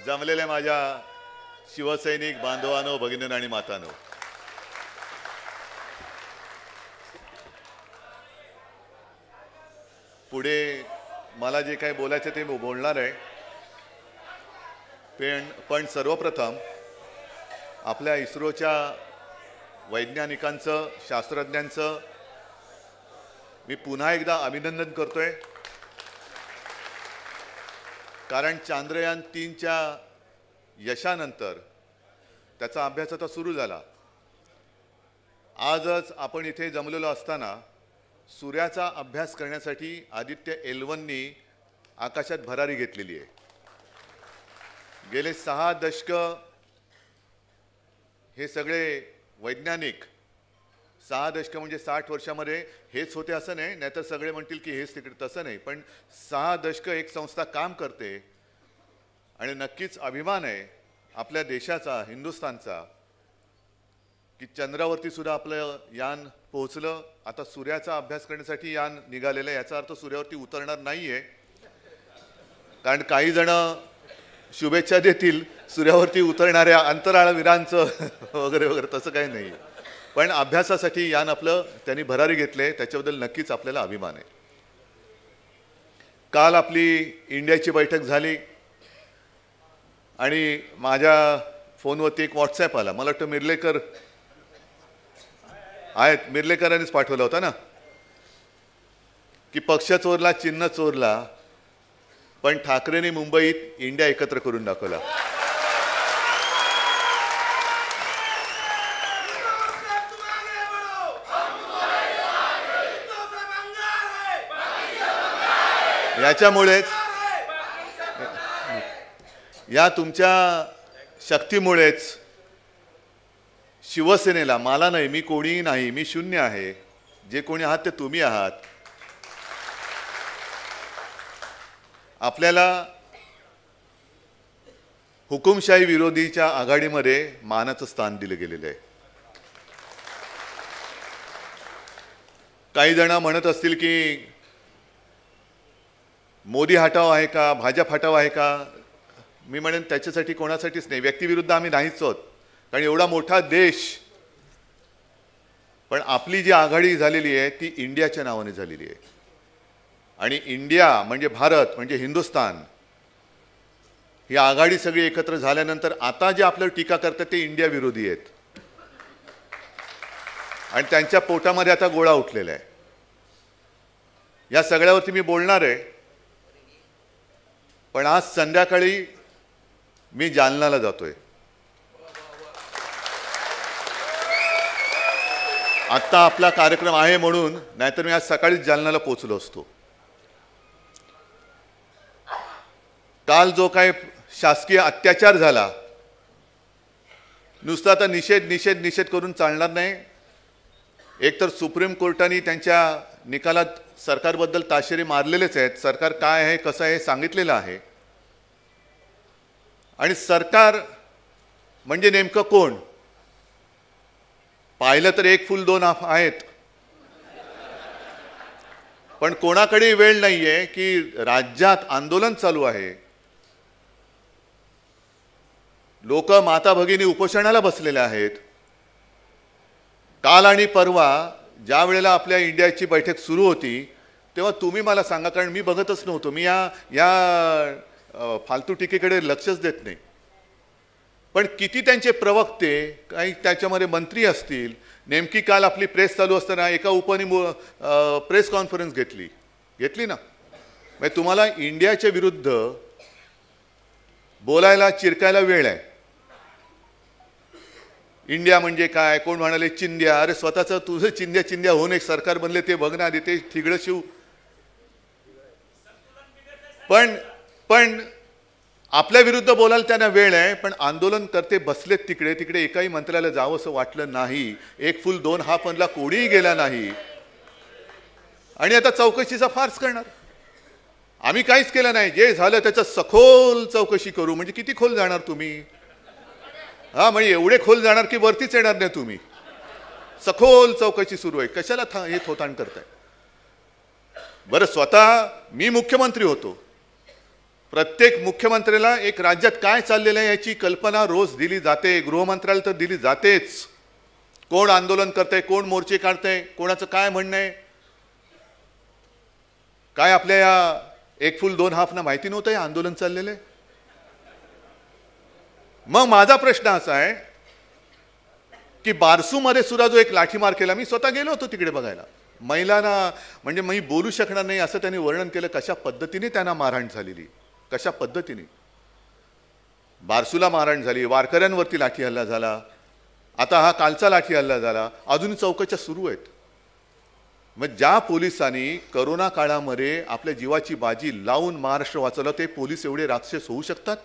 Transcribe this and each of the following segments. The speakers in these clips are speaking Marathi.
जमलेल्या माझ्या शिवसैनिक बांधवांनो, भगिनींनो आणि मातांनो, पुढे मला जे काही बोलायचे ते मी बोलणार आहे. पण सर्वप्रथम आपल्या इस्रोच्या वैज्ञानिकांचं, शास्त्रज्ञांचं मी पुन्हा एकदा अभिनंदन करतोय. कारण चांद्रयान 3च्या यशानंतर त्याचा अभ्यास आता सुरू झाला. आजच आपण इथे जमलेलो असताना सूर्याचा अभ्यास करण्यासाठी आदित्य L1नी आकाशात भरारी घेतलेली आहे. गेले 6 दशक हे सगळे वैज्ञानिक, 6 दशक म्हणजे 60 वर्षामध्ये हेच होते असं नाही, नाहीतर सगळे म्हणतील की हेच तिकडे, तसं नाही. पण 6 दशक एक संस्था काम करते आणि नक्कीच अभिमान आहे आपल्या देशाचा, हिंदुस्थानचा, की चंद्रावरती सुद्धा आपलं यान पोहोचलं. आता सूर्याचा अभ्यास करण्यासाठी यान निघालेलं आहे. याचा अर्थ सूर्यावरती उतरणार नाहीये, कारण काही जण शुभेच्छा देतील सूर्यावरती उतरणाऱ्या अंतराळवीरांचं वगैरे वगैरे, तसं काही नाही. पण अभ्यासासाठी यान आपलं त्यांनी भरारी घेतले, त्याच्याबद्दल नक्कीच आपल्याला अभिमान आहे. काल आपली इंडियाची बैठक झाली आणि माझ्या फोनवरती एक व्हॉट्सॲप आला. मला वाटतं मिर्लेकर आहेत, मिर्लेकरांनीच पाठवला होता ना, की पक्ष चोरला, चिन्ह चोरला, पण ठाकरेंनी मुंबईत इंडिया एकत्र करून दाखवला. याच्यामुळेच, या तुमच्या शक्तीमुळेच शिवसेनेला, मला नाही, मी कोणीही नाही, मी शून्य आहे, जे कोणी आहात ते तुम्ही आहात, आपल्याला हुकुमशाही विरोधीच्या आघाडीमध्ये मानाचं स्थान दिलं गेलेलं आहे. काही जण म्हणत असतील की मोदी हटाव आहे का, भाजप हटाव आहे का. मी म्हणेन त्याच्यासाठी कोणासाठीच नाही, व्यक्तिविरुद्ध आम्ही नाहीच आहोत, कारण एवढा मोठा देश. पण आपली जी आघाडी झालेली आहे ती इंडियाच्या नावाने झालेली आहे. आणि इंडिया म्हणजे भारत, म्हणजे हिंदुस्थान, ही आघाडी सगळी एकत्र झाल्यानंतर आता जे आपल्यावर टीका करतात ते इंडिया विरोधी आहेत आणि त्यांच्या पोटामध्ये आता गोळा उठलेला आहे. या सगळ्यावरती मी बोलणार आहे. पण आज संध्याकाळी मी जालन्याला जातोय. आत्ता आपला कार्यक्रम आहे म्हणून, नाहीतर मी आज सकाळीच जालन्याला पोहोचलो असतो. काल जो काय शासकीय अत्याचार झाला, नुसता आता निषेध निषेध निषेध करून चालणार नाही. एकतर सुप्रीम कोर्टाने त्यांच्या निकालात सरकारबद्दल ताशेरे मारलेलेच आहेत. सरकार काय आहे, कसं आहे सांगितलेलं आहे. आणि सरकार म्हणजे नेमकं कोण? पाहिलं तर एक फुल दोन हाफ आहेत. पण कोणाकडे वेळ नाहीये की राज्यात आंदोलन चालू आहे, लोक माता भगिनी उपोषणाला बसलेले आहेत. काल आणि परवा ज्या वेळेला आपल्या इंडियाची बैठक सुरू होती तेव्हा तुम्ही मला सांगा, कारण मी बघतच नव्हतो, मी या फालतू टीकेकडे लक्षच देत नाही. पण किती त्यांचे प्रवक्ते, काही त्याच्यामध्ये मंत्री असतील, नेमकी काल आपली प्रेस चालू असताना एका उपनी प्रेस कॉन्फरन्स घेतली ना. म्हणजे तुम्हाला इंडियाच्या विरुद्ध बोलायला, चिरकायला वेळ आहे. इंडिया म्हणजे काय, कोण म्हणाले चिंध्या. अरे स्वतःचं तुझं चिंध्या चिंध्या होऊन एक सरकार बनले ते बघ ना, ते ठिगळं शिव. पण आपल्या विरुद्ध बोलायला त्यांना वेळ आहे. पण आंदोलन करते बसलेत तिकडे, तिकडे एकाही मंत्र्याला जावं असं वाटलं नाही. एक फुल दोन हाफला कोणीही गेला नाही. आणि आता चौकशीचा फार्स करणार. आम्ही काहीच केलं नाही, जे झालं त्याचं सखोल चौकशी करू. म्हणजे किती खोल जाणार तुम्ही? हा, म्हणजे एवढे खोल जाणार की वरतीच येणार नाही तुम्ही. सखोल चौकशी सुरू आहे, कशाला हे थोताण करताय? बरं, स्वतः मी मुख्यमंत्री होतो, प्रत्येक मुख्यमंत्र्याला एक राज्यात काय चाललेलं आहे याची कल्पना रोज दिली जाते, गृहमंत्र्याला तर दिली जातेच. कोण आंदोलन करतंय, कोण मोर्चे काढतंय, कोणाचं काय म्हणणं आहे, काय आपल्या या एक फुल दोन हाफना माहिती नव्हतं हे आंदोलन चाललेलं आहे. मग माझा प्रश्न असा आहे की बारसूमध्ये सुद्धा जो एक लाठीमार केला, मी स्वतः गेलो होतो तिकडे बघायला, महिलांना म्हणजे मी बोलू शकणार नाही असं त्यांनी वर्णन केलं, कशा पद्धतीने त्यांना मारहाण झालेली, कशा पद्धतीने बारसूला मारहाण झाली, वारकऱ्यांवरती लाठी हल्ला झाला, आता हा कालचा लाठी हल्ला झाला, अजून चौकशा सुरू आहेत. मग ज्या पोलिसांनी करोना काळामध्ये आपल्या जीवाची बाजी लावून महाराष्ट्र वाचवलं, ते पोलीस एवढे राक्षस होऊ शकतात?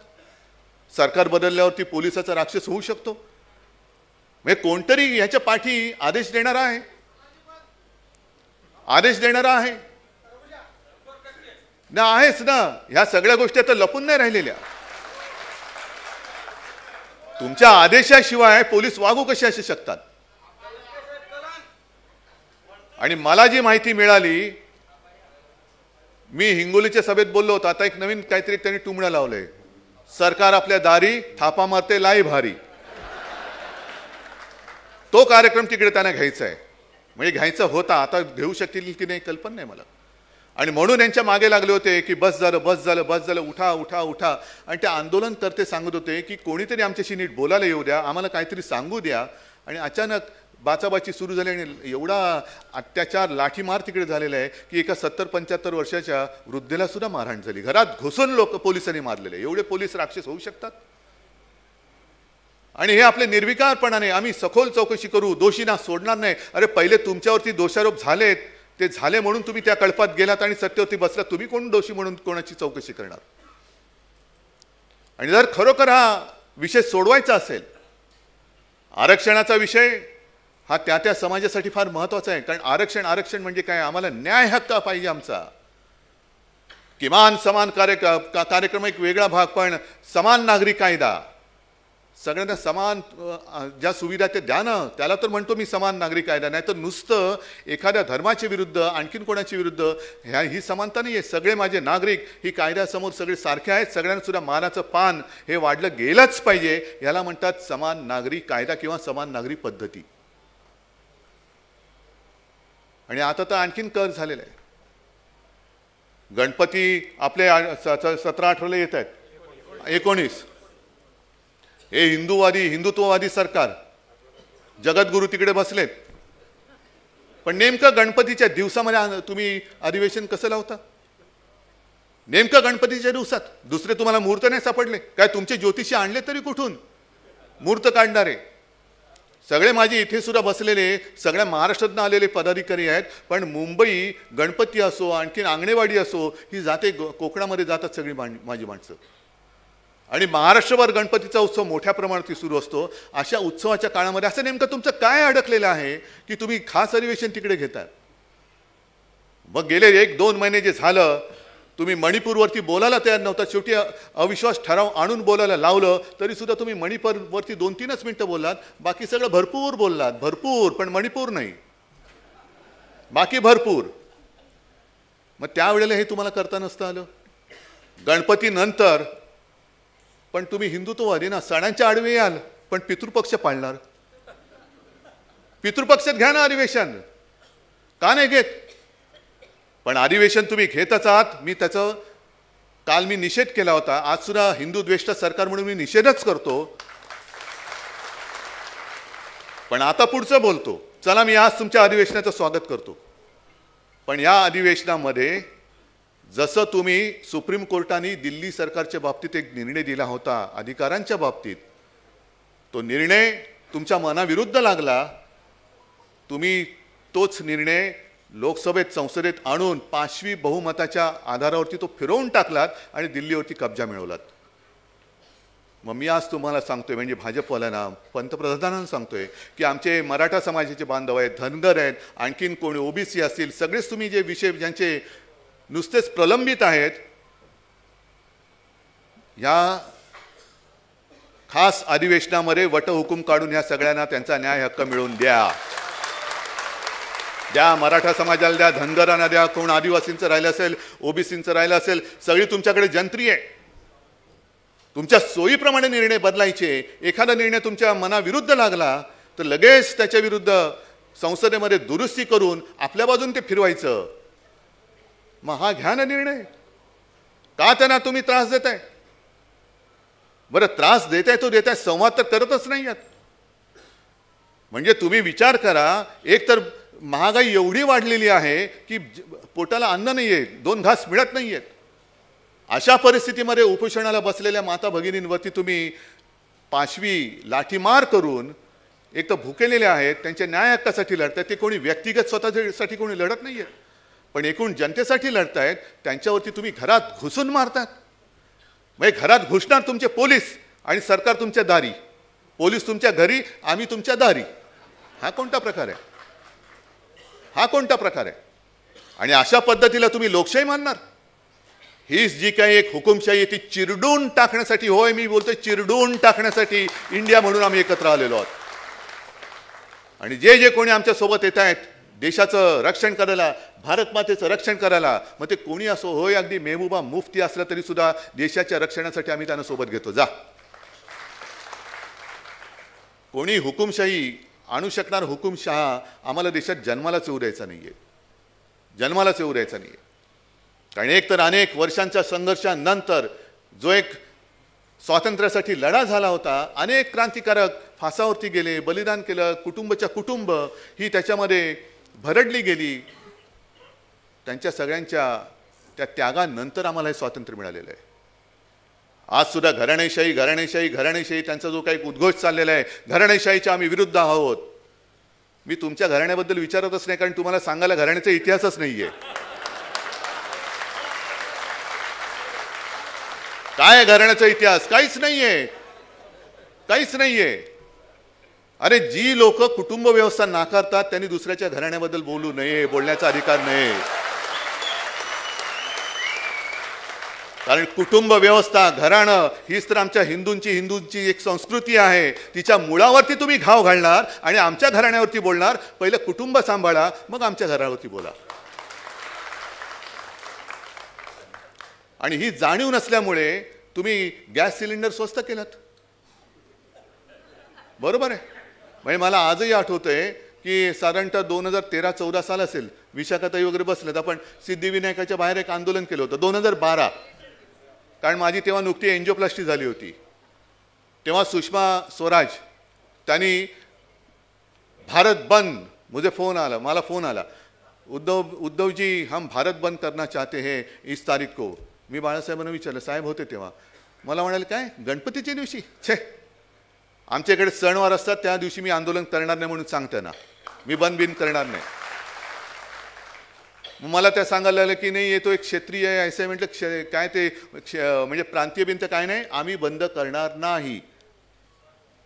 सरकार बदलल्यावरती पोलिसाचा राक्षस होऊ शकतो? म्हणजे कोणतरी ह्याच्या पाठी आदेश देणारा आहे, आदेश देणारा आहे ना, आहेच ना. ह्या सगळ्या गोष्टी आता लपून नाही राहिलेल्या. तुमच्या आदेशाशिवाय पोलीस वागू कसे असू शकतात? आणि मला जी माहिती मिळाली, मी हिंगोलीच्या सभेत बोललो होतो, आता एक नवीन काहीतरी त्यांनी टुमणं लावलंय, सरकार आपल्या दारी थापा मारते लाई भारी. तो कार्यक्रम तिकडे त्यांना घ्यायचा आहे, म्हणजे घ्यायचा होता, आता घेऊ शकतील की नाही कल्पना नाही मला. आणि म्हणून यांच्या मागे लागले होते की बस झालं बस झालं बस झालं, उठा उठा उठा. आणि ते आंदोलनकर्ते सांगत होते की कोणीतरी आमच्याशी नीट बोलायला येऊ द्या, आम्हाला काहीतरी सांगू द्या. आणि अचानक बाचाबाची सुरू झाली आणि एवढा अत्याचार लाठीमार तिकडे झालेला आहे की एका 70-75 वर्षाच्या वृद्धेला सुद्धा मारहाण झाली, घरात घुसून लोक पोलिसांनी मारलेले. एवढे पोलीस राक्षस होऊ शकतात? आणि हे आपले निर्विकारपणाने आम्ही सखोल चौकशी करू, दोषींना सोडणार नाही. अरे पहिले तुमच्यावरती दोषारोप झालेत, ते झाले म्हणून तुम्ही त्या कळपात गेलात आणि सत्तेवरती बसलात, तुम्ही कोण दोषी म्हणून कोणाची चौकशी करणार? आणि जर खरोखर हा विषय सोडवायचा असेल, आरक्षणाचा विषय हा त्या त्या समाजासाठी फार महत्वाचा आहे. कारण आरक्षण म्हणजे काय? आम्हाला न्याय हक्क पाहिजे आमचा. किमान समान कार्यक्रम एक वेगळा भाग, पण समान नागरिक कायदा, सगळ्यांना समान ज्या सुविधा ते द्या ना. त्याला तर म्हणतो मी समान नागरिक कायदा, नाही तर नुसतं एखाद्या धर्माच्या विरुद्ध आणखीन कोणाच्या विरुद्ध ही समानता नाही आहे. सगळे माझे नागरिक ही कायद्यासमोर सगळे सारखे आहेत, सगळ्यांना सुद्धा मानाचं पान हे वाढलं गेलंच पाहिजे. याला म्हणतात समान नागरिक कायदा किंवा समान नागरी पद्धती. आणि आता तर आणखीन कर झालेला आहे. गणपती आपले 17-18 येत आहेत, 19. हे हिंदुत्ववादी सरकार, जगद्गुरु तिकडे बसलेत. पण नेमकं गणपतीच्या दिवसामध्ये तुम्ही अधिवेशन कसं लावता? नेमकं गणपतीच्या दिवसात दुसरे तुम्हाला मुहूर्त नाही सापडले काय? तुमचे ज्योतिषी आणले तरी कुठून मुहूर्त काढणारे? सगळे माझे इथे सुद्धा बसलेले सगळ्या महाराष्ट्रातून आलेले पदाधिकारी आहेत. पण मुंबई गणपती असो, आणखीन आंगणेवाडी असो, ही जाते कोकणामध्ये जातात सगळी माझी माणसं. आणि महाराष्ट्रभर गणपतीचा उत्सव मोठ्या प्रमाणात सुरू असतो. अशा उत्सवाच्या काळामध्ये असं नेमकं तुमचं काय अडकलेलं आहे की तुम्ही खास अधिवेशन तिकडे घेताय? मग गेले 1-2 महिने जे झालं, तुम्ही मणिपूरवरती बोलायला तयार नव्हता. शेवटी अविश्वास ठराव आणून बोलायला लावलं तरी सुद्धा तुम्ही मणिपूरवरती 2-3च मिनिटं बोललात, बाकी सगळं भरपूर बोललात, भरपूर. पण मणिपूर नाही, बाकी भरपूर. मग त्यावेळेला हे तुम्हाला करता नसतं आलं. गणपती नंतर पण तुम्ही हिंदुत्ववादी ना, सणांच्या आडवे याल पण पितृपक्ष पाळणार. पितृपक्षात घ्या ना अधिवेशन, का नाही घेत? पण अधिवेशन तुम्ही घेतच आहात. मी त्याचं काल मी निषेध केला होता, आज सुद्धा हिंदू द्वेष्ट सरकार म्हणून मी निषेधच करतो. पण आता पुढचं बोलतो. चला, मी आज तुमच्या अधिवेशनाचं स्वागत करतो. पण या अधिवेशनामध्ये जसं तुम्ही सुप्रीम कोर्टाने दिल्ली सरकारच्या बाबतीत एक निर्णय दिला होता अधिकारांच्या बाबतीत, तो निर्णय तुमच्या मनाविरुद्ध लागला. तुम्ही तोच निर्णय लोकसभेत संसदेत आणून 5वी बहुमताच्या आधारावरती तो फिरवून टाकलात आणि दिल्लीवरती कब्जा मिळवलात. मग मी आज तुम्हाला सांगतोय, म्हणजे भाजपवाल्यांना, पंतप्रधानांना सांगतोय की आमचे मराठा समाजाचे बांधव आहेत, धनगर आहेत, आणखीन कोणी ओबीसी असतील, सगळेच तुम्ही जे विषय ज्यांचे नुसतेच प्रलंबित आहेत, या खास अधिवेशनामध्ये वटहुकूम काढून ह्या सगळ्यांना त्यांचा न्याय हक्क मिळवून द्या. द्या, मराठा समाजाला द्या, धनगरांना द्या, कोण आदिवासींचं राहिलं असेल, ओबीसींचं राहिलं असेल, सगळी तुमच्याकडे जंत्री आहे. तुमच्या सोयीप्रमाणे निर्णय बदलायचे. एखादा निर्णय तुमच्या मनाविरुद्ध लागला तर लगेच त्याच्या विरुद्ध संसदेमध्ये दुरुस्ती करून आपल्या बाजून ते फिरवायचं. मग हा घ्या ना निर्णय. का त्यांना तुम्ही त्रास देताय? बरं, त्रास देताय तो देताय, संवाद तर करतच नाही आहेत. म्हणजे तुम्ही विचार करा, एक तर महागाई एवढी वाढलेली आहे की पोटाला अन्न नाहीये, 2 घास मिळत नाहीयेत. अशा परिस्थितीमध्ये उपोषणाला बसलेल्या माता भगिनींवरती तुम्ही पाशवी लाठीमार करून एक तर भुकेलेले आहेत, त्यांच्या न्याय हक्कासाठी लढतात. ते कोणी व्यक्तिगत स्वतःसाठी कोणी लढत नाहीये, पण एकूण जनतेसाठी लढतायत. त्यांच्यावरती तुम्ही घरात घुसून मारतात. म्हणजे घरात घुसणार तुमचे पोलीस आणि सरकार तुमच्या दारी. पोलीस तुमच्या घरी, आम्ही तुमच्या दारी. हा कोणता प्रकार आहे? हा कोणता प्रकार आहे? आणि अशा पद्धतीला तुम्ही लोकशाही मानणार? हीच जी काही एक हुकुमशाही आहे ती चिरडून टाकण्यासाठी, होय मी बोलतोय चिरडून टाकण्यासाठी इंडिया म्हणून आम्ही एकत्र आलेलो आहोत. आणि जे जे कोणी आमच्या सोबत येत आहेत देशाचं रक्षण करायला, भारत मातेचं रक्षण करायला, मग ते कोणी असो, होय अगदी मेहबूबा मुफ्ती असला तरी सुद्धा देशाच्या रक्षणासाठी आम्ही त्यांना सोबत घेतो. जा. कोणी हुकुमशाही आणू शकणार हुकुमशहा आम्हाला देशात जन्मालाच येऊ द्यायचा नाहीये. जन्मालाच येऊ द्यायचा नाहीये. कारण एक तर अनेक वर्षांच्या संघर्षानंतर जो एक स्वातंत्र्यासाठी लढा झाला होता, अनेक क्रांतिकारक फासावरती गेले, बलिदान केलं, कुटुंबाच्या कुटुंब ही त्याच्यामध्ये भरडली गेली. त्यांच्या सगळ्यांच्या त्या त्यागानंतर आम्हाला हे स्वातंत्र्य मिळालेलं आहे. आज सुद्धा घराणेशाही घराणेशाही घराणेशाही त्यांचा जो काही उद्घोष चाललेला आहे, घराणेशाहीच्या आम्ही विरुद्ध आहोत. मी तुमच्या घराण्याबद्दल विचारतच नाही, कारण तुम्हाला सांगायला घराण्याचा इतिहासच नाहीये. काय घराण्याचा इतिहास? काहीच नाहीये, काहीच नाहीये. अरे जी लोक कुटुंब व्यवस्था नाकारतात त्यांनी दुसऱ्याच्या घराण्याबद्दल बोलू नये, बोलण्याचा अधिकार नाही. कारण कुटुंब व्यवस्था, घराणं हीच तर आमच्या हिंदूंची एक संस्कृती आहे. तिच्या मुळावरती तुम्ही घाव घालणार आणि आमच्या घराण्यावरती बोलणार. पहिलं कुटुंब सांभाळा, मग आमच्या घरावरती बोला. आणि ही जाणीव नसल्यामुळे तुम्ही गॅस सिलेंडर स्वस्त केलात. बरोबर आहे. म्हणजे मला आजही आठवतंय की साधारणतः 2013-14 साल असेल, विशाखाताई वगैरे बसलेत, आपण सिद्धिविनायकाच्या बाहेर एक आंदोलन केलं होतं 2012. कारण माझी तेव्हा नुकती एन्जिओप्लास्टी झाली होती. तेव्हा सुषमा स्वराज त्यांनी भारत बंद, मुझे फोन आला, मला फोन आला, उद्धव जी हम भारत बंद करना चाहते हैं इस तारीख को. मी बाळासाहेबांना विचारलं, साहेब होते तेव्हा, मला म्हणाले काय गणपतीच्या दिवशी? छे, आमच्याकडे सणवार असतात त्या दिवशी मी आंदोलन करणार नाही म्हणून सांगते ना, मी बंद बिन करणार नाही. मला त्या सांगायला लागलं की नाही येतो एक क्षेत्रीय आहे असं. म्हटलं काय ते म्हणजे प्रांतीय भिंत काय नाही, आम्ही बंद करणार नाही.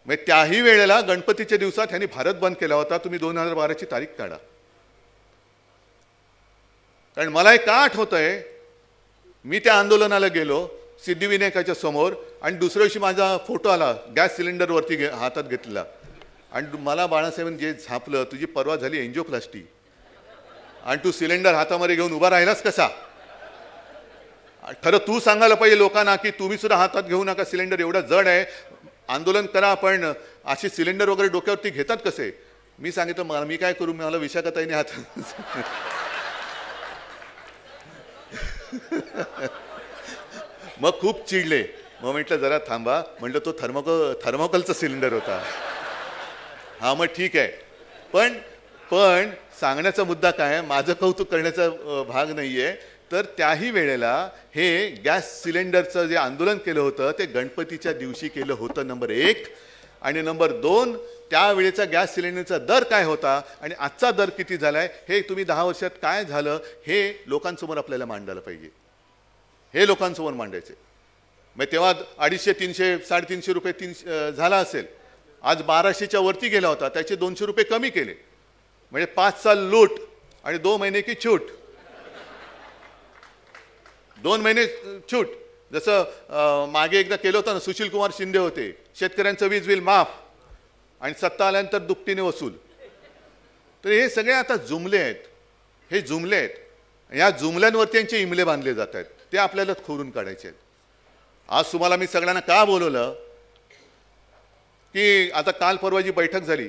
म्हणजे त्याही वेळेला गणपतीच्या दिवसात ह्यांनी भारत बंद केला होता. तुम्ही 2012ची तारीख काढा. कारण मला हे का आठवतंय, मी त्या आंदोलनाला गेलो सिद्धिविनायकाच्या समोर आणि दुसऱ्या दिवशी माझा फोटो आला गॅस सिलेंडरवरती हातात घेतलेला. आणि मला बाळासाहेबांनी जे झापलं, तुझी परवा झाली एन्जिओप्लास्टी आणि तू सिलेंडर हातामध्ये घेऊन उभा राहिलास कसा? खरं तू सांगायला पाहिजे लोकांना की तुम्ही सुद्धा हातात घेऊ नका, सिलेंडर एवढा जड आहे, आंदोलन करा, पण असे सिलेंडर वगैरे डोक्यावरती घेतात कसे? मी सांगितलं मला मी काय करू, मला विशाखाताईने हात मग खूप चिडले. मग म्हटलं जरा थांबा, म्हटलं तो थर्मोकलचा सिलेंडर होता. हा मग ठीक आहे. पण सांगण्याचा मुद्दा काय, माझं कौतुक करण्याचा भाग नाहीये. तर त्याही वेळेला हे गॅस सिलेंडरचं जे आंदोलन केलं होतं ते गणपतीच्या दिवशी केलं होतं, नंबर 1. आणि नंबर 2, त्यावेळेचा गॅस सिलेंडरचा दर काय होता आणि आजचा दर किती झालाय हे तुम्ही 10 वर्षात काय झालं हे लोकांसमोर आपल्याला मांडायला पाहिजे. हे लोकांसमोर मांडायचे. मग तेव्हा 250, 300, 350 रुपये झाला असेल. आज 1200च्या वरती गेला होता, त्याचे 200 रुपये कमी केले. म्हणजे 5 साल लूट आणि 2 महिने की छूट. 2 महिने छूट. जसं मागे एकदा केलं होतं ना, सुशील कुमार शिंदे होते, शेतकऱ्यांचं वीज बिल माफ आणि सत्ता आल्यानंतर दुपटीने वसूल. तर हे सगळे आता जुमले आहेत. हे जुमले आहेत. या जुमल्यांवरती यांचे इमले बांधले जात आहेत. ते आपल्याला खोडून काढायचे आहेत. आज तुम्हाला मी सगळ्यांना का बोलवलं की आता काल परवा जी बैठक झाली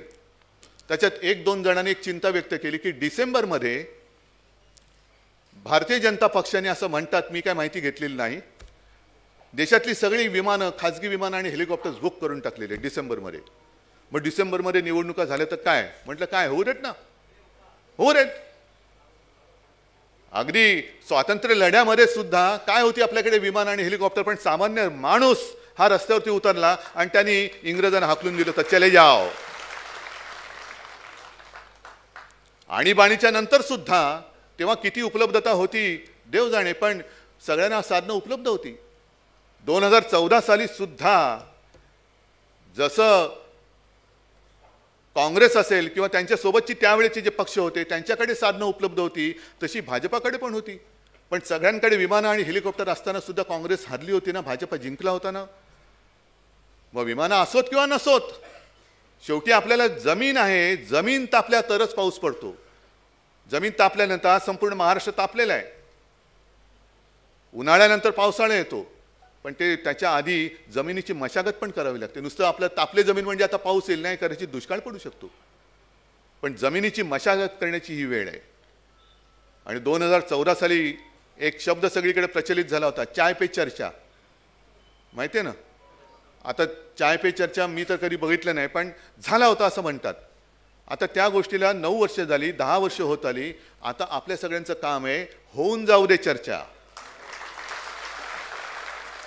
त्याच्यात एक दोन जणांनी एक चिंता व्यक्त केली की डिसेंबरमध्ये भारतीय जनता पक्षाने असं म्हणतात, मी काय माहिती घेतलेली नाही, देशातली सगळी विमानं, खाजगी विमानं आणि हेलिकॉप्टर्स बुक करून टाकलेले डिसेंबरमध्ये. मग डिसेंबरमध्ये निवडणुका झाल्या तर काय? म्हटलं काय होऊ देत ना, होऊ देत. अगदी स्वातंत्र्य लढ्यामध्ये सुद्धा काय होती आपल्याकडे विमान आणि हेलिकॉप्टर, पण सामान्य माणूस हा रस्त्यावरती उतरला आणि त्यांनी इंग्रजांना हाकलून दिलं तर चले जाओ. आणीबाणीच्या नंतर सुद्धा तेव्हा किती उपलब्धता होती देव जाणे, पण सगळ्यांना साधनं उपलब्ध होती. 2014 साली सुद्धा जसं काँग्रेस असेल किंवा त्यांच्या सोबतची त्यावेळेचे जे पक्ष होते त्यांच्याकडे साधनं उपलब्ध होती, तशी भाजपाकडे पण होती. पण सगळ्यांकडे विमानं आणि हेलिकॉप्टर असताना सुद्धा काँग्रेस हारली होती ना, भाजपा जिंकला होता ना. मग विमानं असोत किंवा नसोत, शेवटी आपल्याला जमीन आहे, जमीन तापल्या तरच पाऊस पडतो. जमीन तापल्यानंतर आज संपूर्ण महाराष्ट्र तापलेला आहे. उन्हाळ्यानंतर पावसाळा येतो, पण ते त्याच्या आधी जमिनीची मशागत पण करावी लागते. नुसतं आपलं तापले जमीन म्हणजे आता पाऊस येईल नाही करायची, दुष्काळ पडू शकतो. पण जमिनीची मशागत करण्याची ही वेळ आहे. आणि 2014 साली एक शब्द सगळीकडे प्रचलित झाला होता, चाय पे चर्चा. माहिती आहे ना? आता चाय पे चर्चा मी तर कधी बघितलं नाही, पण झाला होता असं म्हणतात. आता त्या गोष्टीला 9 वर्ष झाली, 10 वर्ष होत आली. आता आपल्या सगळ्यांचं काम आहे होऊन जाऊ दे चर्चा.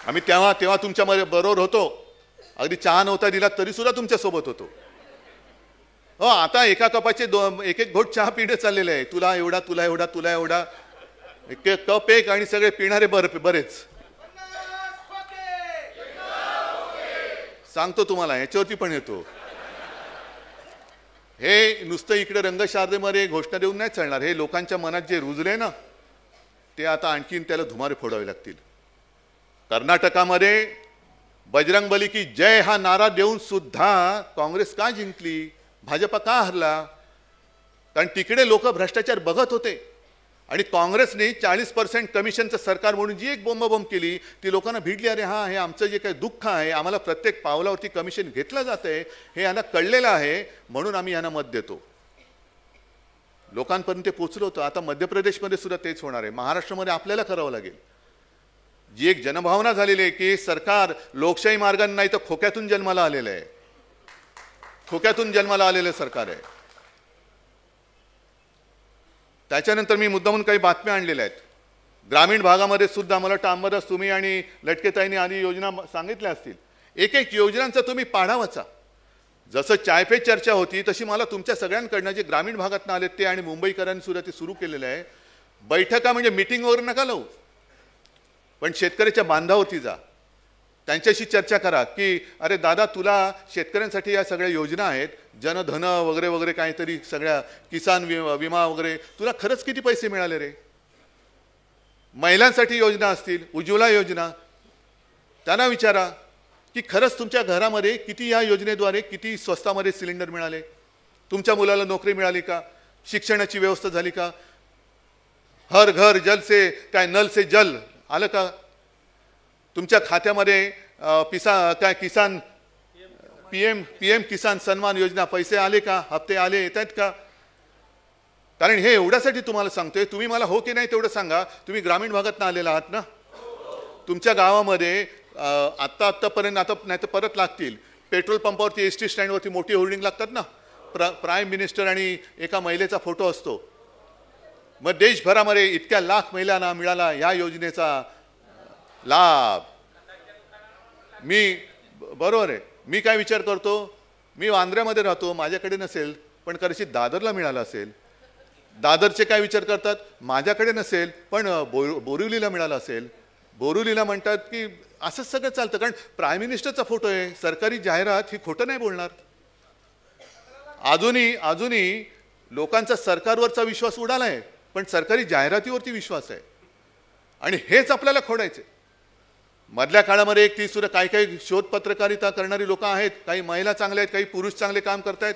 आम्ही तेव्हा तुमच्या बरोबर होतो, अगदी चहा नव्हता दिला तरी सुद्धा तुमच्या सोबत होतो. हो, आता एका कपाचे एक एक घोट चहा पिणे चाललेले आहे. तुला एवढा, तुला एवढा, तुला एवढा, एक कप एक, आणि सगळे पिणारे बरेच. सांगतो तुम्हाला, याच्यावरती पण येतो. हे नुसतं इकडे रंगशारदेमध्ये घोषणा देऊन नाही चालणार. हे लोकांच्या मनात जे रुजले ना, ते आता आणखीन त्याला धुमारे फोडावे लागतील. कर्नाटकामध्ये बजरंगबली की जय हा नारा देऊन सुद्धा काँग्रेस का जिंकली, भाजपा का हरला? कारण तिकडे लोक भ्रष्टाचार बघत होते आणि काँग्रेसने 40% कमिशनचं सरकार म्हणून जी एक बोंबाबोंब केली ती लोकांना भिडली. अरे हा, हे आमचं जे काही दुःख आहे, आम्हाला प्रत्येक पावलावरती कमिशन घेतलं जातंय, हे यांना कळलेलं आहे, म्हणून आम्ही यांना मत देतो. लोकांपर्यंत ते पोचलं होतं. आता मध्य प्रदेशमध्ये सुद्धा तेच होणार आहे. महाराष्ट्रामध्ये आपल्याला करावं लागेल. जी एक जनभावना झालेली आहे की सरकार लोकशाही मार्गाने नाही तर खोक्यातून जन्माला आलेलं आहे, खोक्यातून जन्माला आलेलं सरकार आहे. त्याच्यानंतर मी मुद्दामून काही बातम्या आणलेल्या आहेत. ग्रामीण भागामध्ये सुद्धा मला वाटतं अंबादास तुम्ही आणि लटकेताईंनी आधी योजना सांगितल्या असतील. एक एक योजनांचा तुम्ही पाढा वाचा. जसं चाय पे चर्चा होती तशी मला तुमच्या सगळ्यांकडनं जे ग्रामीण भागातून आले ते आणि मुंबईकरांनी सुद्धा ते सुरू केलेलं आहे. बैठका म्हणजे मीटिंग वगैरे नका लावू, पण शेतकऱ्याच्या बांधावरती जा, त्यांच्याशी चर्चा करा की अरे दादा, तुला शेतकऱ्यांसाठी या सगळ्या योजना आहेत, जनधन वगैरे वगैरे काहीतरी, सगळ्या किसान विमा वगैरे, तुला खरंच किती पैसे मिळाले रे? महिलांसाठी योजना असतील, उज्ज्वला योजना, त्यांना विचारा की खरंच तुमच्या घरामध्ये किती या योजनेद्वारे किती स्वस्तामध्ये सिलेंडर मिळाले, तुमच्या मुलाला नोकरी मिळाली का, शिक्षणाची व्यवस्था झाली का, हर घर जल से काय नल से जल आलं का, तुमच्या खात्यामध्ये किसान पीएम किसान सन्मान योजना पैसे आले का, हप्ते आले, येत आहेत का? कारण हे एवढ्यासाठी तुम्हाला सांगतोय, तुम्ही मला हो की नाही तेवढं सांगा. तुम्ही ग्रामीण भागातून आलेला आहात ना, तुमच्या गावामध्ये आत्तापर्यंत, आता नाही तर परत लागतील, पेट्रोल पंपावरती, एसटी स्टँडवरती मोठी होर्डिंग लागतात ना, प्राईम मिनिस्टर आणि एका महिलेचा फोटो असतो. मग देशभरामध्ये इतक्या लाख महिलांना मिळाला या योजनेचा लाभ. मी बरोबर आहे, मी काय विचार करतो, मी वांद्र्यामध्ये राहतो, माझ्याकडे नसेल, पण कदाचित दादरला मिळाला असेल. दादरचे काय विचार करतात, माझ्याकडे नसेल पण बोरिवलीला मिळाला असेल. बोरिवलीला म्हणतात की असंच सगळं चालतं, कारण प्राईम मिनिस्टरचा फोटो आहे, सरकारी जाहिरात, ही खोटं नाही बोलणार. अजूनही लोकांचा सरकारवरचा विश्वास उडालाय, पण सरकारी जाहिरातीवरती विश्वास आहे, आणि हेच आपल्याला खोडायचे. मधल्या काळामध्ये एक ती सुद्धा काही शोध पत्रकारिता करणारी लोक आहेत, काही महिला चांगल्या आहेत, काही पुरुष चांगले काम करतायत.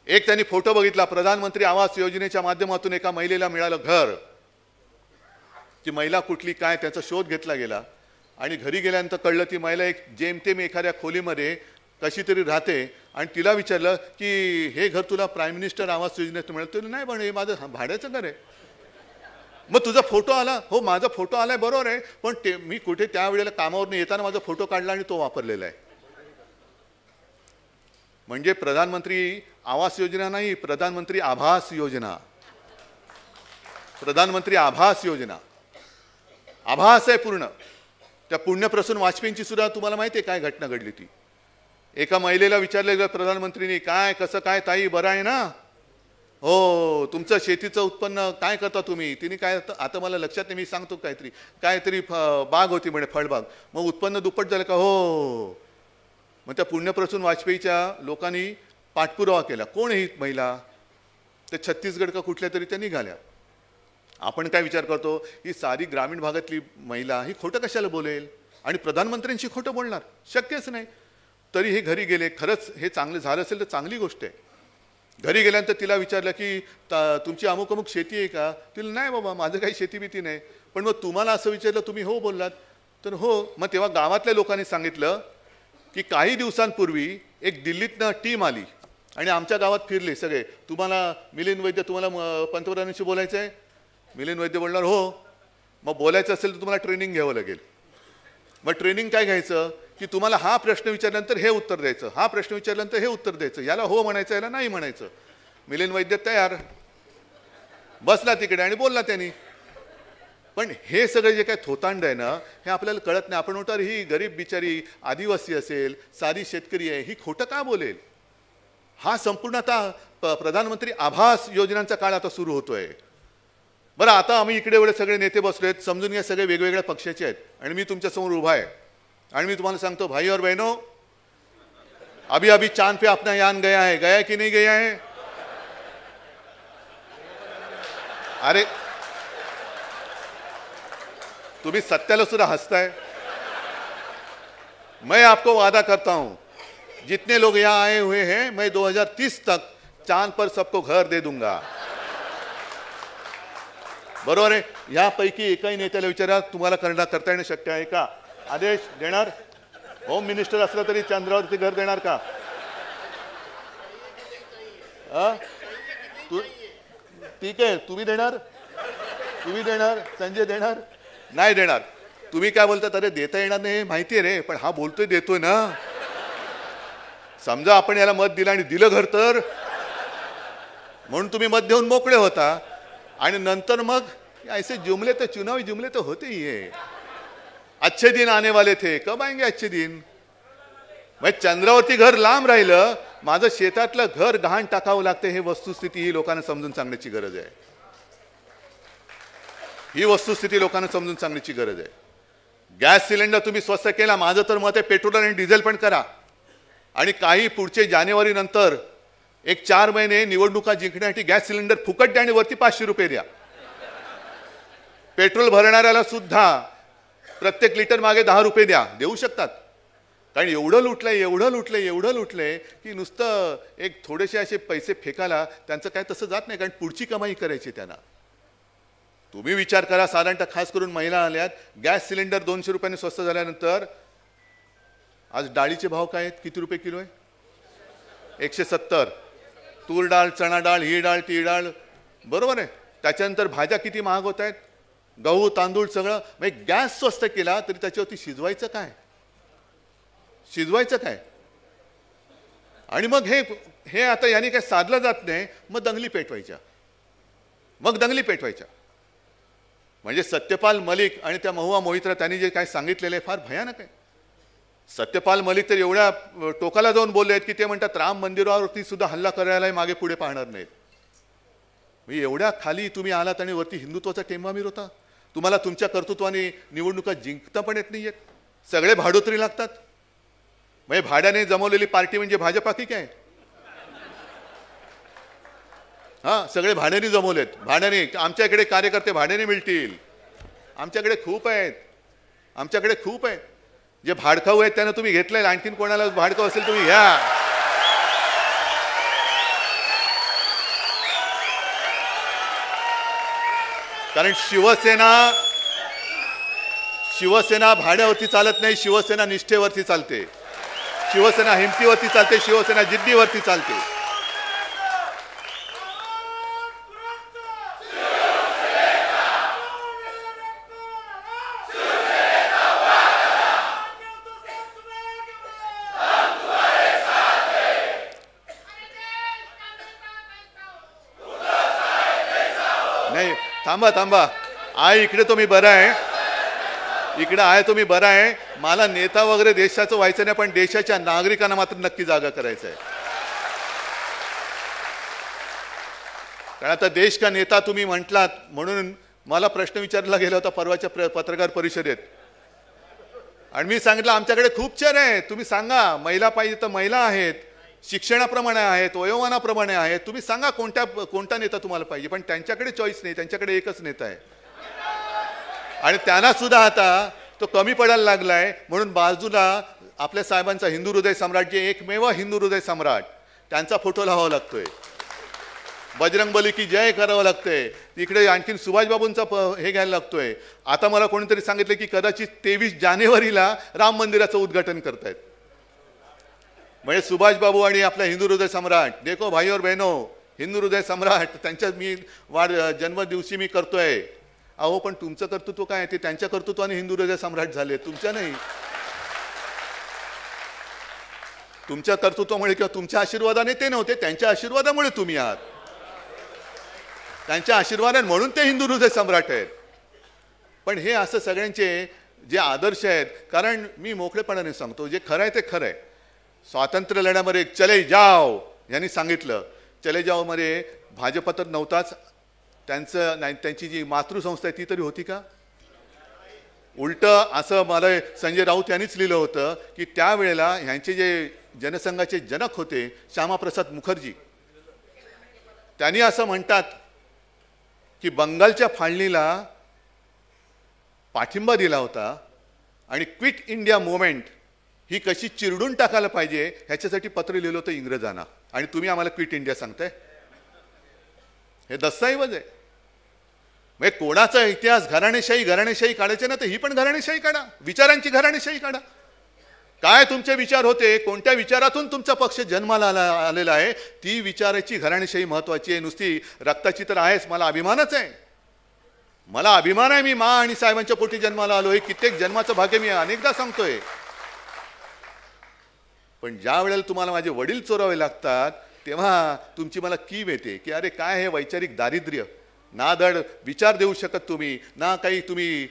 एक त्यांनी फोटो बघितला, प्रधानमंत्री आवास योजनेच्या माध्यमातून एका महिलेला मिळालं घर. ती महिला कुठली काय त्याचा शोध घेतला गेला. आणि घरी गेल्यानंतर कळलं ती महिला एक जेमतेम एखाद्या खोलीमध्ये कशी तरी राहते आणि तिला विचारलं की हे घर तुला प्राईम मिनिस्टर आवास योजनेत मिळालं. तुला नाही पण हे माझं भाड्याचं घर आहे. मग तुझा फोटो आला. हो माझा फोटो आलाय बरोबर आहे, पण ते मी कुठे त्यावेळेला कामावरून येताना माझा फोटो काढला आणि तो वापरलेला आहे. म्हणजे प्रधानमंत्री आवास योजना नाही, प्रधानमंत्री आभास योजना. प्रधानमंत्री आभास योजना आभास आहे पूर्ण. त्या पुण्यप्रसून वाजपेयींची सुद्धा तुम्हाला माहिती आहे काय घटना घडली ती. एका महिलेला विचारलं प्रधानमंत्रींनी काय कसं काय ताई बरं आहे ना. हो तुमचं शेतीचं उत्पन्न काय करता तुम्ही. तिने काय आता मला लक्षात नाही, मी सांगतो काहीतरी बाग होती म्हणे फळबाग. मग उत्पन्न दुप्पट झालं का. हो मग त्या पुण्यप्रसून वाजपेयीच्या लोकांनी पाठपुरावा केला. कोण ही महिला. ते छत्तीसगड का कुठल्या तरी त्या निघाल्या. आपण काय विचार करतो ही सारी ग्रामीण भागातली महिला ही खोटं कशाला बोलेल आणि प्रधानमंत्र्यांशी खोटं बोलणार. शक्यच नाही. तरी हे घरी गेले. खरंच हे चांगलं झालं असेल तर चांगली गोष्ट आहे. घरी गेल्यानंतर तिला विचारलं की तुमची अमुक अमुक शेती आहे का. तिला नाही बाबा माझं काही शेती भीती नाही. पण मग तुम्हाला असं विचारलं तुम्ही हो बोललात. तर हो. मग तेव्हा गावातल्या लोकांनी सांगितलं की काही दिवसांपूर्वी एक दिल्लीतनं टीम आली आणि आमच्या गावात फिरले सगळे. तुम्हाला मिलिंद वैद्य तुम्हाला पंतप्रधानांशी बोलायचं आहे. मिलिंद वैद्य बोलणार हो. मग बोलायचं असेल तर तुम्हाला ट्रेनिंग घ्यावं लागेल. मग ट्रेनिंग काय घ्यायचं की तुम्हाला हा प्रश्न विचारल्यानंतर हे उत्तर द्यायचं, हा प्रश्न विचारल्यानंतर हे उत्तर द्यायचं, याला हो म्हणायचं याला नाही म्हणायचं. मिलिंद वैद्य तयार. बसला तिकडे आणि बोलला त्यांनी. पण हे सगळे जे काय थोतांड आहे ना हे आपल्याला कळत नाही. आपण म्हणतो ही गरीब बिचारी आदिवासी असेल साधी शेतकरी आहे ही खोटं का बोलेल. हा संपूर्ण आता प्रधानमंत्री आभास योजनांचा काळ आता सुरू होतोय. बरं आता आम्ही इकडे एवढे सगळे नेते बसलेत. समजून घ्या सगळे वेगवेगळ्या पक्षाचे आहेत आणि मी तुमच्यासमोर उभा आहे आणि मी तुम्हाला सांगतो भाई और बहनों अभी अभी चांद पे अपना यान गया है कि नहीं गया है. अरे तुम्ही सत्याला सुद्धा हंसताय. मैं आपको वादा करता हूं जितने लोग यहाँ आए हुए हैं मैं 2030 तक चांद पर सबको घर दे दूंगा. बरोबर आहे. यापैकी एकाही नेत्याला विचारा तुम्हाला करता येणं शक्य आहे का. आदेश देणार. होम मिनिस्टर असलं तरी चंद्रावरती घर देणार का. ठीक आहे तुम्ही देणार. तुम्ही देणार. संजय देणार. नाही देणार. तुम्ही काय बोलता अरे देता येणार नाही माहिती आहे रे पण हा बोलतोय देतोय ना. समजा आपण याला मत दिलं आणि दिलं घर तर म्हणून तुम्ही मत देऊन मोकळे होता आणि नंतर मग ऐसे जुमले तो चुनावी जुमले तो होते ही है. अच्छे दिन आने वाले थे कब आएंगे अच्छे दिन. मग चंद्रावरती घर लांब राहिलं माझं शेतातलं घर गहाण टाकावं लागते हे वस्तुस्थिती ही लोकांना समजून सांगण्याची गरज आहे. ही वस्तुस्थिती लोकांना समजून सांगण्याची गरज आहे. गॅस सिलेंडर तुम्ही स्वस्त केला. माझं तर मत आहे पेट्रोल आणि डिझेल पण करा आणि काही पुढचे जानेवारी नंतर एक 4 महिने निवडणुका जिंकण्यासाठी गॅस सिलेंडर फुकट द्या आणि वरती 500 रुपये द्या. पेट्रोल भरणाऱ्याला सुद्धा प्रत्येक लिटर मागे 10 रुपये द्या. देऊ शकतात. कारण एवढं लुटलंय की नुसतं एक थोडेसे असे पैसे फेकायला त्यांचं काय तसं जात नाही. कारण पुढची कमाई करायची त्यांना. तुम्ही विचार करा साधारणतः खास करून महिला आल्यात. गॅस सिलेंडर 200 रुपयांनी स्वस्त झाल्यानंतर आज डाळीचे भाव काय आहेत. किती रुपये किलो आहे. 170. तूर डाळ चणा डाळ ही डाळ ती डाळ बरोबर आहे. त्याच्यानंतर भाज्या किती महाग होत आहेत. गहू तांदूळ सगळं. मग गॅस स्वस्त केला तरी त्याच्यावरती शिजवायचं काय. आणि मग हे आता याने काय साधलं जात नाही. मग दंगली पेटवायच्या. म्हणजे सत्यपाल मलिक आणि त्या महुआ मोहित्रा त्यांनी जे काय सांगितलेलं आहे फार भयानक आहे. सत्यपाल मलिक तर एवढ्या टोकाला जाऊन बोलले आहेत की ते म्हणतात राम मंदिरावरती सुद्धा हल्ला करायला मागे पुढे पाहणार नाहीत. मी एवढ्या खाली तुम्ही आलात आणि वरती हिंदुत्वाचा टेंबा मिरवता. तुम्हाला तुमच्या कर्तृत्वाने निवडणुका जिंकता पण येत नाहीयेत. सगळे भाडोत्री लागतात. म्हणजे भाड्याने जमवलेली पार्टी म्हणजे भाजपा की काय. हा सगळे भाड्याने जमवलेत. भाड्याने. आमच्याकडे कार्यकर्ते भाड्याने मिळतील. आमच्याकडे खूप आहेत. जे भाडखाऊ आहेत त्यांना तुम्ही घेतलंय. आणखीन कोणाला भाडखाऊ असेल तुम्ही घ्या. कारण शिवसेना भाड्यावरती चालत नाही, शिवसेना निष्ठेवरती चालते, शिवसेना हिमतीवरती चालते, शिवसेना जिद्दीवरती चालते. नाही, थांबा थांबा. आहे इकडे तो मी बरा आहे, इकडे आहे तो मी बरा आहे. मला नेता वगैरे देशाचं व्हायचं नाही, पण देशाच्या नागरिकांना मात्र नक्की जागा करायचं आहे. कारण आता देश का नेता तुम्ही म्हटलात म्हणून मला प्रश्न विचारला गेला होता परवाच्या पत्रकार परिषदेत, आणि मी सांगितलं आमच्याकडे खूप चर आहे, तुम्ही सांगा. महिला पाहिजे तर महिला आहेत, शिक्षणाप्रमाणे आहेत, वयोमानाप्रमाणे आहेत, तुम्ही सांगा कोणता नेता तुम्हाला पाहिजे. पण त्यांच्याकडे चॉईस नाही, त्यांच्याकडे एकच नेता आहे, आणि त्यांना सुद्धा आता तो कमी पडायला लागलाय. म्हणून बाजूला आपल्या साहेबांचा हिंदू हृदय सम्राट, जे एकमेव हिंदू हृदय सम्राट, त्यांचा फोटो लावावा लागतोय. बजरंगबली की जय करावं लागतंय. तिकडे आणखीन सुभाषबाबूंचा हे घ्यायला लागतोय. आता मला कोणीतरी सांगितलं की कदाचित 23 जानेवारीला राम मंदिराचं उद्घाटन करतायत. म्हणजे सुभाषबाबू आणि आपला हिंदू हृदय सम्राट, देखो भाई और बहनो, हिंदू हृदय सम्राट त्यांच्या मी जन्मदिवशी मी करतोय. अहो पण तुमचं कर्तृत्व काय, ते त्यांच्या कर्तृत्वाने हिंदू हृदय सम्राट झाले, तुमच्या नाही. तुमच्या कर्तृत्वामुळे किंवा तुमच्या आशीर्वादाने ते नव्हते, त्यांच्या आशीर्वादामुळे तुम्ही आहात. त्यांच्या आशीर्वादाने म्हणून ते हिंदू हृदय सम्राट आहेत. पण हे असं सगळ्यांचे जे आदर्श आहेत, कारण मी मोकळेपणाने सांगतो जे खरं आहे ते खरं आहे. स्वातंत्र्य लढ्यामध्ये चले जाव यांनी सांगितलं, चले जाव मध्ये भाजप तर नव्हताच, त्यांचं नाही, त्यांची जी मातृसंस्था आहे ती तरी होती का? उलट असं मला संजय राऊत यांनीच लिहिलं होतं की त्यावेळेला ह्यांचे जे जनसंघाचे जनक होते श्यामाप्रसाद मुखर्जी, त्यांनी असं म्हणतात की बंगालच्या फाळणीला पाठिंबा दिला होता आणि क्विट इंडिया मुवमेंट ही कशी चिरडून टाकायला पाहिजे ह्याच्यासाठी पत्र लिहिलं होतं इंग्रजांना, आणि तुम्ही आम्हाला क्विट इंडिया सांगताय. हे दस्तऐवज आहे. म्हणजे कोणाचा इतिहास घराणेशाही काढायचे ना, तर ही पण घराणेशाही काढा, विचारांची घराणेशाही काढा. काय तुमचे विचार होते, कोणत्या विचारातून तुमचा पक्ष जन्माला आलेला आहे, ती विचाराची घराणेशाही महत्वाची आहे. नुसती रक्ताची तर आहेच, मला अभिमानच आहे, मला अभिमान आहे. मी मा आणि साहेबांच्या पोटी जन्माला आलोय, कित्येक जन्माचं भाग्य मी अनेकदा सांगतोय. पण ज्या वेळेला तुम्हाला माझे वडील चोरावे लागतात तेव्हा तुमची मला कीव येते की अरे काय हे वैचारिक दारिद्र्य, ना धड विचार देऊ शकत तुम्ही, ना काही तुम्ही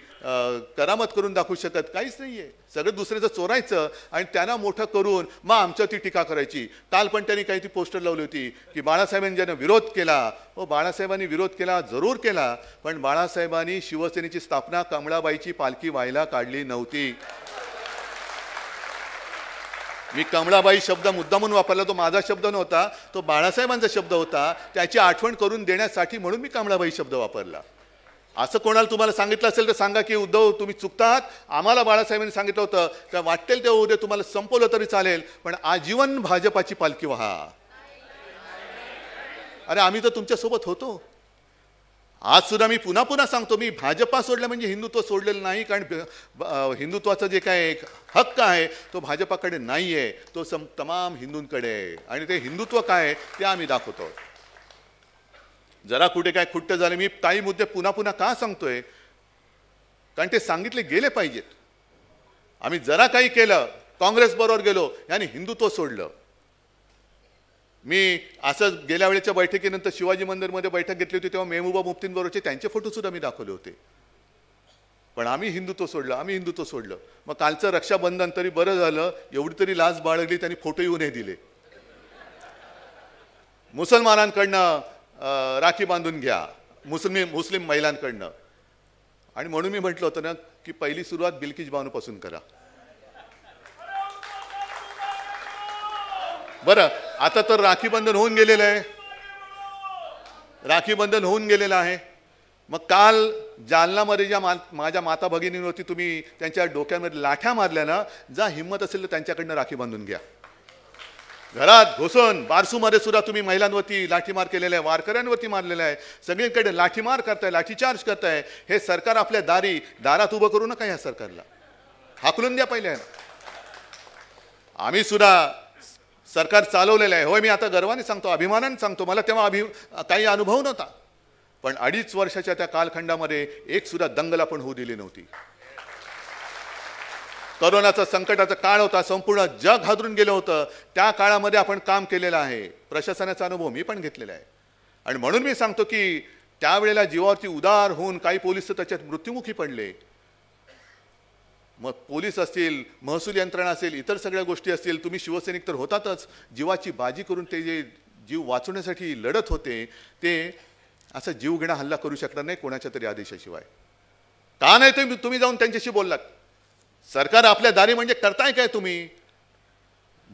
करामत करून दाखवू शकत, काहीच नाहीये. सगळं दुसऱ्याचं चोरायचं आणि त्यांना मोठं करून मग आमच्यावरती टीका करायची. काल पण त्यांनी काही ती पोस्टर लावली होती की बाळासाहेबांनी ज्यानं विरोध केला, हो बाळासाहेबांनी विरोध केला, जरूर केला, पण बाळासाहेबांनी शिवसेनेची स्थापना कमळाबाईची पालखी व्हायला काढली नव्हती. मी कमळाबाई शब्द मुद्दामून वापरला, तो माझा शब्द नव्हता, तो बाळासाहेबांचा शब्द होता. त्याची आठवण करून देण्यासाठी म्हणून मी कमळाबाई शब्द वापरला. असं कोणाला तुम्हाला सांगितलं असेल तर सांगा की उद्धव तुम्ही चुकतात, आम्हाला बाळासाहेबांनी सांगितलं होतं का वाटेल तेव्हा उद्या तुम्हाला संपवलं तरी चालेल, पण आजीवन भाजपाची पालखी व्हा. अरे आम्ही तर तुमच्यासोबत होतो. आज सुद्धा मी पुन्हा पुन्हा सांगतो, मी भाजपा सोडलं म्हणजे हिंदुत्व सोडलेलं नाही. कारण हिंदुत्वाचा जे काय हक्क आहे तो भाजपाकडे नाही आहे, तो तमाम हिंदूंकडे आहे. आणि ते हिंदुत्व काय ते आम्ही दाखवतो. जरा कुठे काय खुट्ट झाले, मी काही मुद्दे पुन्हा पुन्हा का सांगतोय, कारण ते सांगितले गेले पाहिजेत. आम्ही जरा काही केलं, काँग्रेस बरोबर गेलो, याने हिंदुत्व सोडलं. मी असं गेल्या वेळेच्या बैठकीनंतर शिवाजी मंदिरमध्ये बैठक घेतली होती तेव्हा मेहबूबा मुफ्तींबरोबरचे त्यांचे फोटो सुद्धा मी दाखवले होते. पण आम्ही हिंदुत्व सोडलं. मग कालचं रक्षाबंधन तरी बरं झालं, एवढी तरी लाज बाळगली, त्यांनी फोटो येऊ नाही दिले. मुसलमानांकडनं राखी बांधून घ्या, मुस्लिम महिलांकडनं. आणि म्हणून मी म्हटलं होतं ना की पहिली सुरुवात बिल्किस बानोपासून करा. बरं, आता तर राखीबंधन होऊन गेलेलं आहे. मग काल जालनामध्ये ज्या माझ्या माता भगिनींवरती तुम्ही त्यांच्या डोक्यामध्ये लाठ्या मारल्या ना, जा हिम्मत असेल तर त्यांच्याकडनं राखी बांधून घ्या. घरात घुसून बारसूमध्ये सुद्धा तुम्ही महिलांवरती लाठीमार केलेला आहे, वारकऱ्यांवरती मारलेला आहे, सगळीकडे लाठीमार करताय, लाठीचार्ज करताय. हे सरकार आपल्या दारात उभं करू नका. या सरकारला हाकलून द्या पहिले. आम्ही सुद्धा सरकार चालवलेलं आहे. होय, मी आता गर्वाने सांगतो, अभिमानाने सांगतो. मला तेव्हा काही अनुभव नव्हता, पण 2.5 वर्षाच्या त्या कालखंडामध्ये एक सुद्धा दंगल आपण होऊ दिली नव्हती. कोरोनाचा संकटाचा काळ होता, संपूर्ण जग हादरून गेलं होतं. त्या काळामध्ये आपण काम केलेलं आहे. प्रशासनाचा अनुभव मी पण घेतलेला आहे. आणि म्हणून मी सांगतो की त्यावेळेला जीवावरती उदार होऊन काही पोलीस त्याच्यात मृत्युमुखी पडले. मग पोलीस असतील, महसूल यंत्रणा असेल, इतर सगळ्या गोष्टी असतील, तुम्ही शिवसैनिक तर होतातच. जीवाची बाजी करून ते जे जीव वाचवण्यासाठी लढत होते, ते असं जीवघेणा हल्ला करू शकणार नाही कोणाच्या तरी आदेशाशिवाय. का नाही तुम्ही जाऊन त्यांच्याशी बोललात? सरकार आपल्या दारी म्हणजे करताय काय तुम्ही?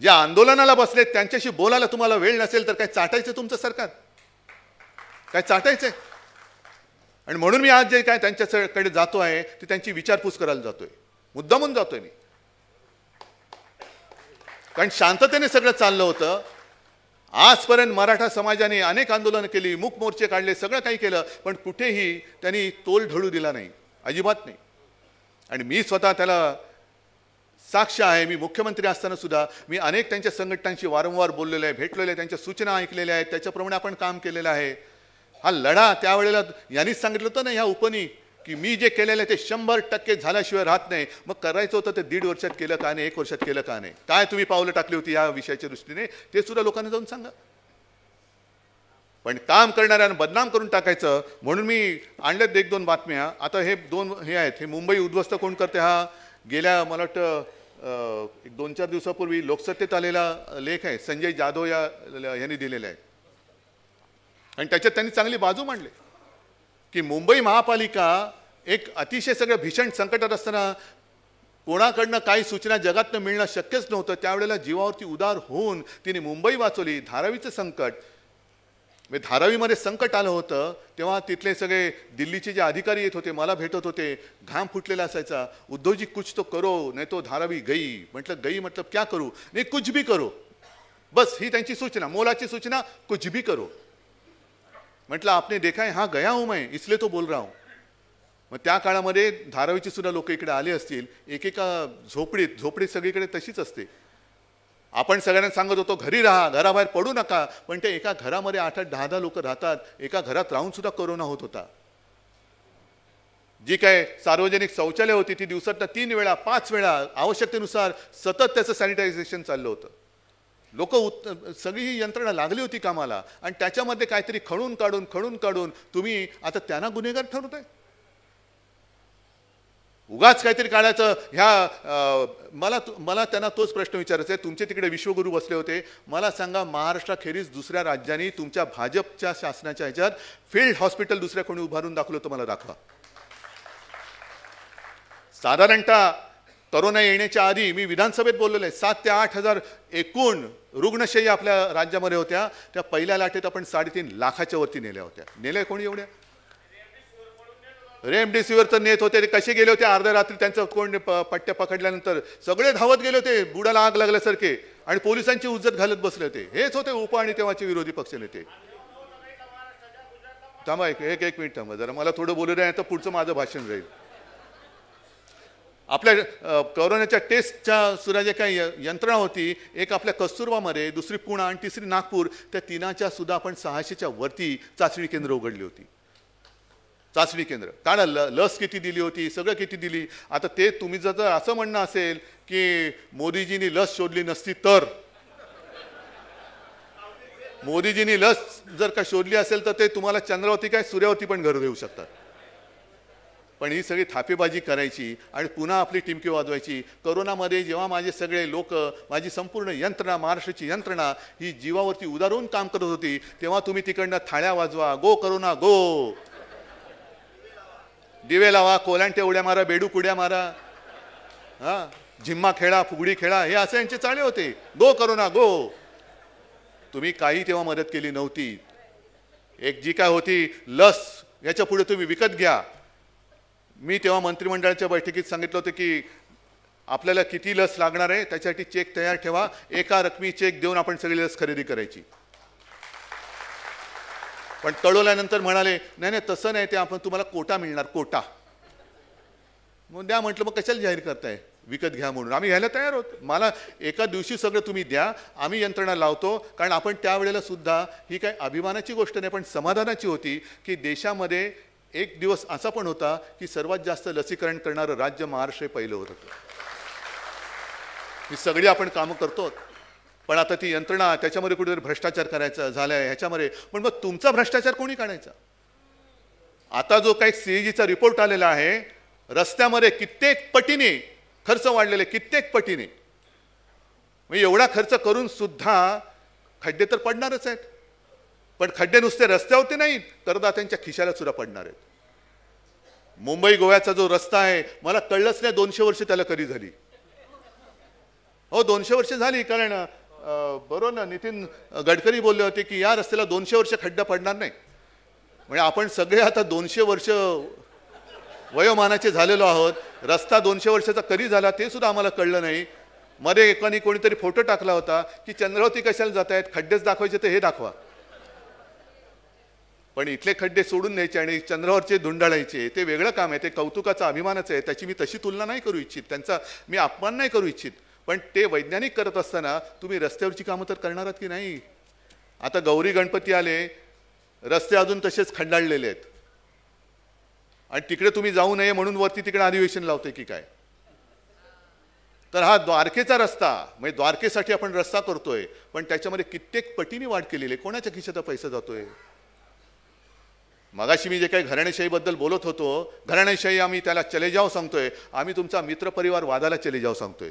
जे आंदोलनाला बसलेत त्यांच्याशी बोलायला तुम्हाला वेळ नसेल तर काय चाटायचं तुमचं सरकार? काय चाटायचंय? आणि म्हणून मी आज जे काय त्यांच्याकडे जातो आहे ते त्यांची विचारपूस करायला जातोय, मुद्दामून जातोय मी. कारण शांततेने सगळं चाललं होतं. आजपर्यंत मराठा समाजाने अनेक आंदोलनं केली, मूक मोर्चे काढले, सगळं काही केलं, पण कुठेही त्यांनी तोल ढळू दिला नाही, अजिबात नाही. आणि मी स्वतः त्याला साक्ष आहे. मी मुख्यमंत्री असताना सुद्धा मी अनेक त्यांच्या संघटनांशी वारंवार बोललेलो आहे, भेटलेलो आहे, त्यांच्या सूचना ऐकलेल्या आहेत, त्याच्याप्रमाणे आपण काम केलेलं आहे. हा लढा त्यावेळेला यांनीच सांगितलं होतं ना ह्या उपनी, की मी जे केलेलं आहे ते 100% झाल्याशिवाय राहत नाही. मग करायचं होतं ते 1.5 वर्षात केलं का नाही, 1 वर्षात केलं का नाही, काय तुम्ही पावलं टाकली होती या विषयाच्या दृष्टीने, ते सुद्धा लोकांना जाऊन सांगा. पण काम करणाऱ्यांना बदनाम करून टाकायचं म्हणून मी आणल्यात 1-2 बातम्या. आता हे 2 हे आहेत. हे मुंबई उद्ध्वस्त कोण करते हा गेल्या मला वाटतं 1-2-4 दिवसापूर्वी लोकसत्तेत आलेला लेख आहे, संजय जाधव यांनी दिलेला आहे. आणि त्याच्यात त्यांनी चांगली बाजू मांडली की मुंबई महापालिका एक अतिशय सगळं भीषण संकटात असताना कोणाकडनं काही सूचना जगातनं मिळणं शक्यच नव्हतं. त्यावेळेला जीवावरती उदार होऊन तिने मुंबई वाचवली. धारावीचं संकट, धारावीमध्ये संकट आलं होतं तेव्हा तिथले सगळे दिल्लीचे जे अधिकारी येत होते मला भेटत होते. घाम फुटलेला असायचा. उद्धवजी कुछ तो करो नाही तो धारावी गई. म्हटलं गई मतलब क्या करू? नाही कुछ भी करो, बस ही त्यांची सूचना, मोलाची सूचना, कुछ भी करो. म्हटलं आपने देखा है? हाँ गया हूं मैं, इसलिए तो बोल रहा हूं. मग त्या काळामध्ये धारावीची सुद्धा लोक इकडे आले असतील. एकेका झोपडीत सगळीकडे तशीच असते. आपण सगळ्यांना सांगत होतो घरी राहा, घराबाहेर पडू नका, पण ते एका घरामध्ये 8-8, 10-10 लोक राहतात. एका घरात राहून सुद्धा कोरोना होत होता. जी काय सार्वजनिक शौचालय होती ती दिवसातनं 3 वेळा 5 वेळा आवश्यकतेनुसार सतत त्याचं सॅनिटायझेशन चाललं होतं. लोक सगळी ही यंत्रणा लागली होती कामाला. आणि त्याच्यामध्ये काहीतरी खणून काढून तुम्ही आता त्यांना गुन्हेगार ठरवताय. उगाच काहीतरी काढायचं. मला त्यांना तोच प्रश्न विचारायचा आहे. तुमचे तिकडे विश्वगुरू बसले होते. मला सांगा महाराष्ट्राखेरीज दुसऱ्या राज्यांनी तुमच्या भाजपच्या शासनाच्या ह्याच्यात फील्ड हॉस्पिटल दुसऱ्या कोणी उभारून दाखवलं तर मला दाखवा. साधारणतः कोरोना येण्याच्या आधी मी विधानसभेत बोललेलो आहे 7 ते 8 हजार एकूण रुग्णशय्या आपल्या राज्यामध्ये होत्या. त्या पहिल्या लाटेत आपण 3.5 लाखाच्या वरती नेल्या होत्या. नेल्या कोणी एवढ्या? रेमडेसिवीर तर नेत होते. ते कसे गेले होते? अर्ध्या रात्री त्यांचं कोण पट्ट्या पकडल्यानंतर सगळे धावत गेले होते बुडाला आग लागल्यासारखे आणि पोलिसांची उज्जत घालत बसले होते. हेच होते उप आणि तेव्हाचे विरोधी पक्ष नेते. थांबा एक मिनिट थांबा जरा, मला थोडं बोलू द्या तर पुढचं माझं भाषण राहील. आपल्या कोरोनाच्या टेस्टच्या सुद्धा जे काही यंत्रणा होती, एक आपल्या कस्तुरबामध्ये, दुसरी पुणे आणि तिसरी नागपूर, त्या तिनाच्या सुद्धा आपण 600च्या वरती चाचणी केंद्र उघडली होती. चाचणी केंद्र कारण लस किती दिली होती, सगळं किती दिली. आता ते तुम्ही जर असं म्हणणं असेल की मोदीजींनी लस शोधली नसती तर, मोदीजींनी लस जर का शोधली असेल तर ते तुम्हाला चंद्रावरती काय सूर्यावरती पण घर देऊ शकतात. पण ही सगळी थापेबाजी करायची आणि पुन्हा आपली टिमकी वाजवायची. कोरोनामध्ये जेव्हा माझे सगळे लोक, माझी संपूर्ण यंत्रणा, महाराष्ट्राची यंत्रणा ही जीवावरती उदारून काम करत होती, तेव्हा तुम्ही तिकडनं थाळ्या वाजवा, गो करोना गो, दिवे लावा, कोलांटे उड्या मारा, बेडूक उड्या मारा, झिम्मा खेळा, फुगडी खेळा, हे असे यांचे चाळे होते. Go corona go. तुम्ही काही तेव्हा मदत केली नव्हती. एक जी काय होती लस, याच्या पुढे तुम्ही विकत घ्या. मी तेव्हा मंत्रिमंडळाच्या बैठकीत सांगितलं होतं की आपल्याला किती लस लागणार आहे त्याच्यासाठी चेक तयार ठेवा, एका रकमी चेक देऊन आपण सगळी लस खरेदी करायची. पण कळवल्यानंतर म्हणाले नाही नाही तसं नाही, ते आपण तुम्हाला कोटा मिळणार, कोटा. मग द्या म्हटलं, मग कशाला जाहीर करताय, विकत घ्या म्हणून. आम्ही घ्यायला तयार होतो, मला एका दिवशी सगळं तुम्ही द्या, आम्ही यंत्रणा लावतो. कारण आपण त्यावेळेला सुद्धा ही काही अभिमानाची गोष्ट नाही पण समाधानाची होती की देशामध्ये एक दिवस असा पण होता की सर्वात जास्त लसीकरण करणारं राज्य महाराष्ट्र हे पहिलं होतं. ही सगळी आपण कामं करतो, पण आता ती यंत्रणा त्याच्यामध्ये कुठेतरी भ्रष्टाचार करायचा झालाय ह्याच्यामध्ये. पण मग तुमचा भ्रष्टाचार कोणी काढायचा? आता जो काही सीएजीचा रिपोर्ट आलेला आहे, रस्त्यामध्ये कित्येक पटीने खर्च वाढलेले, कित्येक पटीने. म्हणजे एवढा खर्च करून सुद्धा खड्डे तर पडणारच आहेत. पण खड्डे नुसते रस्त्यावरती नाही, करदात्यांच्या खिशाला सुद्धा पडणार आहेत. मुंबई गोव्याचा जो रस्ता आहे, मला कळलंच नाही 200 वर्ष त्याला कधी झाली. हो 200 वर्ष झाली. कारण बरोबर ना, नितीन गडकरी बोलले होते की या रस्त्याला 200 वर्ष खड्डा पडणार नाही. म्हणजे आपण सगळे आता 200 वर्ष वयोमानाचे झालेलो आहोत. रस्ता 200 वर्षाचा कधी झाला ते सुद्धा आम्हाला कळलं नाही. मध्ये एकाने कोणीतरी फोटो टाकला होता की चंद्रावरती कशाला जात आहेत, खड्डेच दाखवायचे तर हे दाखवा. पण इथले खड्डे सोडून न्यायचे आणि चंद्रावरचे धुंडाळायचे ते वेगळं काम आहे. ते कौतुकाचा अभिमानच आहे, त्याची मी तशी तुलना नाही करू इच्छित, त्यांचा मी अपमान नाही करू इच्छित. पण ते वैज्ञानिक करत असताना तुम्ही रस्त्यावरची कामं तर करणार आहात की नाही? आता गौरी गणपती आले, रस्ते अजून तसेच खंडाळलेले आहेत आणि तिकडे तुम्ही जाऊ नये म्हणून वरती तिकडे अधिवेशन लावते की काय? तर हा द्वारकेचा रस्ता, म्हणजे द्वारकेसाठी आपण रस्ता करतोय पण त्याच्यामध्ये कित्येक पटीने वाढ केलेली आहे. कोणाच्या खिशाचा पैसा जातोय? मगाशी मी जे काही घराणेशाहीबद्दल बोलत होतो, घराणेशाही आम्ही त्याला चले जाओ सांगतोय, आम्ही तुमचा मित्रपरिवार वादाला चले जाओ सांगतोय.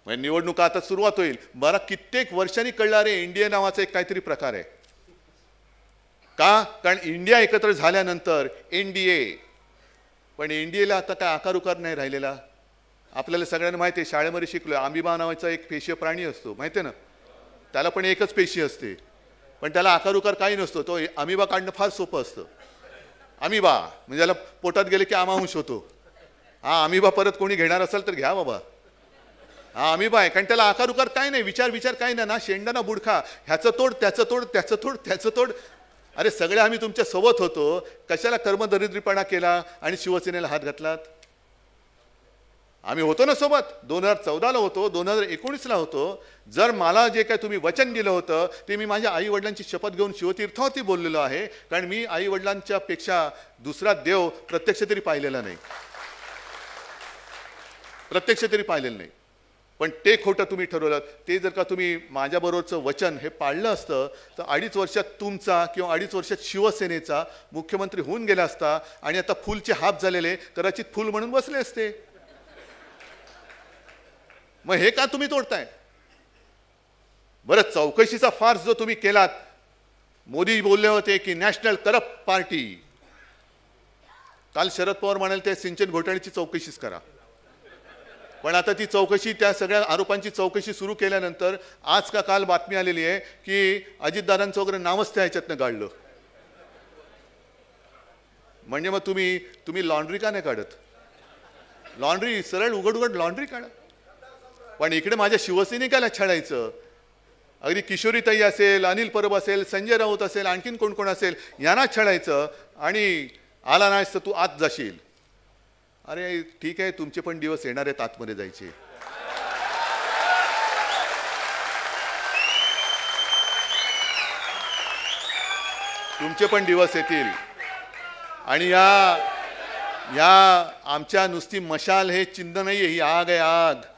म्हणजे निवडणुका आता सुरुवात होईल. मला कित्येक वर्षांनी कळला रे, इंडिया नावाचा एक काहीतरी प्रकार आहे. का? कारण इंडिया एकत्र झाल्यानंतर एनडीए, पण एनडीएला आता काय आकार उकार नाही राहिलेला. आपल्याला सगळ्यांना माहिती आहे, शाळेमध्ये शिकलोय, अमिबा नावाचा एक पेशीय प्राणी असतो, माहिती आहे ना? त्याला पण एकच पेशी असते पण त्याला आकार उकार काही नसतो. तो अमिबा काढणं फार सोपं असतं. अमिबा म्हणजे त्याला पोटात गेले की अमांश होतो. हा अमिबा परत कोणी घेणार असेल तर घ्या बाबा, हा अमिबा आहे. कारण त्याला आकार उकार काय नाही, विचार काही नाही ना, शेंडा ना बुडखा, ह्याचं तोड त्याचं तोड त्याचं तोड त्याचं तोड. अरे सगळे आम्ही तुमच्या सोबत होतो, कशाला कर्मदरिद्रीपणा केला आणि शिवसेनेला हात घातलात? आम्ही होतो ना सोबत, 2014ला होतो, 2019ला होतो. जर मला जे काय तुम्ही वचन दिलं होतं ते मी माझ्या आई वडिलांची शपथ घेऊन शिवतीर्थावरती बोललेलो आहे. कारण मी आई वडिलांच्या पेक्षा दुसरा देव प्रत्यक्ष तरी पाहिलेला नाही, प्रत्यक्ष तरी पाहिलेलं नाही. पण ते खोटं तुम्ही ठरवलं. ते जर का तुम्ही माझ्याबरोबरचं वचन हे पाळलं असतं तर 2.5 वर्षात तुमचा किंवा 2.5 वर्षात शिवसेनेचा मुख्यमंत्री होऊन गेला असता आणि आता फुलचे हाफ झालेले कदाचित फुल म्हणून बसले असते. मग हे का तुम्ही तोडताय? बरं, चौकशीचा फार्स जो तुम्ही केलात, मोदी बोलले होते की नॅशनल करप्ट पार्टी. काल शरद पवार म्हणाले ते सिंचन घोटाळ्याची चौकशीच करा. पण आता ती चौकशी, त्या सगळ्या आरोपांची चौकशी सुरू केल्यानंतर आज का काल बातमी आलेली आहे की अजितदादांचं वगैरे नावच त्या ह्याच्यातनं काढलं. म्हणजे मग तुम्ही लॉन्ड्री का नाही काढत? लॉन्ड्री सरळ उघड लॉन्ड्री काढा. पण इकडे माझ्या शिवसैनिकाला छळायचं, अगदी किशोरीताई असेल, अनिल परब असेल, संजय राऊत असेल, आणखीन कोण कोण असेल, यांना छळायचं आणि आला नाहीस तर तू आत जाशील. अरे ठीक आहे, तुमचे पण दिवस येणार आहेत आतमध्ये जायचे. तुमचे पण दिवस येतील. आणि या आमच्या नुसती मशाल हे चिन्ह नाहीये, ही आग आहे, आग.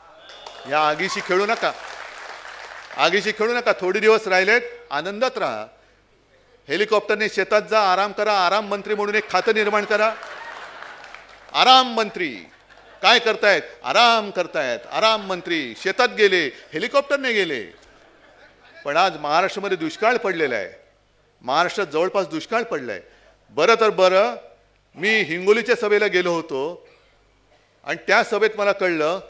या आगीशी खेळू नका, आगीशी खेळू नका. थोडे दिवस राहिलेत, आनंदात राहा. हेलिकॉप्टरने शेतात जा, आराम करा. आराम मंत्री म्हणून एक खातं निर्माण करा. आराम मंत्री काय करतायत? आराम करतायत. आराम मंत्री शेतात गेले, हेलिकॉप्टरने गेले. पण आज महाराष्ट्रामध्ये दुष्काळ पडलेला आहे. महाराष्ट्रात जवळपास दुष्काळ पडलाय. बरं तर बरं, मी हिंगोलीच्या सभेला गेलो होतो आणि त्या सभेत मला कळलं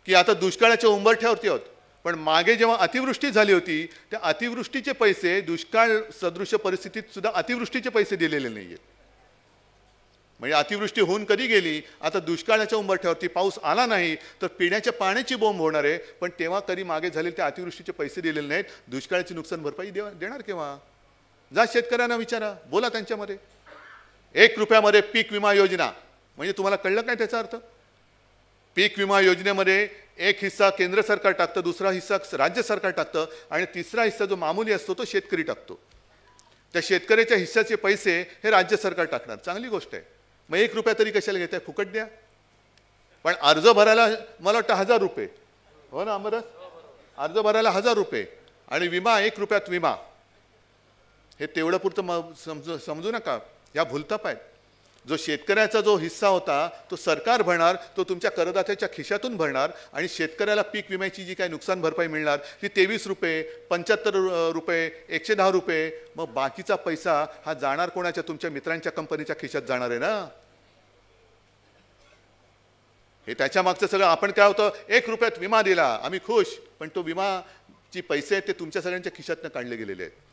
की आता दुष्काळाच्या उंबरठ्यावरती आहोत. पण मागे जेव्हा अतिवृष्टी झाली होती त्या अतिवृष्टीचे पैसे, दुष्काळ सदृश परिस्थितीत सुद्धा अतिवृष्टीचे पैसे दिलेले नाहीयेत. म्हणजे अतिवृष्टी होऊन कधी गेली, आता दुष्काळाच्या उंबरठ्यावरती पाऊस आला नाही तर पिण्याच्या पाण्याची बोंब होणार आहे. पण तेव्हा कधी मागे झालेले त्या अतिवृष्टीचे पैसे दिलेले नाहीत, दुष्काळाची नुकसान भरपाई देणार केव्हा? जा शेतकऱ्यांना विचारा, बोला त्यांच्यामध्ये. 1 रुपयामध्ये पीक विमा योजना, म्हणजे तुम्हाला कळलं काय त्याचा अर्थ? पीक विमा योजनेमध्ये एक हिस्सा केंद्र सरकार टाकतं, दुसरा हिस्सा राज्य सरकार टाकतं आणि तिसरा हिस्सा जो मामूली असतो तो शेतकरी टाकतो. त्या शेतकऱ्याच्या हिस्साचे पैसे हे राज्य सरकार टाकणार. चांगली गोष्ट आहे. मग 1 रुपया तरी कशाला घेताय? फुकट द्या. पण अर्ज भरायला मला वाटतं 1000 रुपये, हो ना अमरस? अर्ज भरायला 1000 रुपये आणि विमा 1 रुपयात विमा. हे तेवढं पुरतं समजू नका. या भूलताप आहेत. जो शेतकऱ्याचा जो हिस्सा होता तो सरकार भरणार, तो तुमच्या करदात्याच्या खिशातून भरणार आणि शेतकऱ्याला पीक विम्याची जी काही नुकसान भरपाई मिळणार ती 23 रुपये, 75 रुपये, 110 रुपये. मग बाकीचा पैसा हा जाणार कोणाच्या? तुमच्या मित्रांच्या कंपनीच्या खिशात जाणार आहे ना. हे त्याच्या मागचं सगळं. आपण काय होतं, 1 रुपयात विमा दिला, आम्ही खुश, पण तो विमाची पैसे ते तुमच्या सगळ्यांच्या खिशातनं काढले गेलेले आहेत.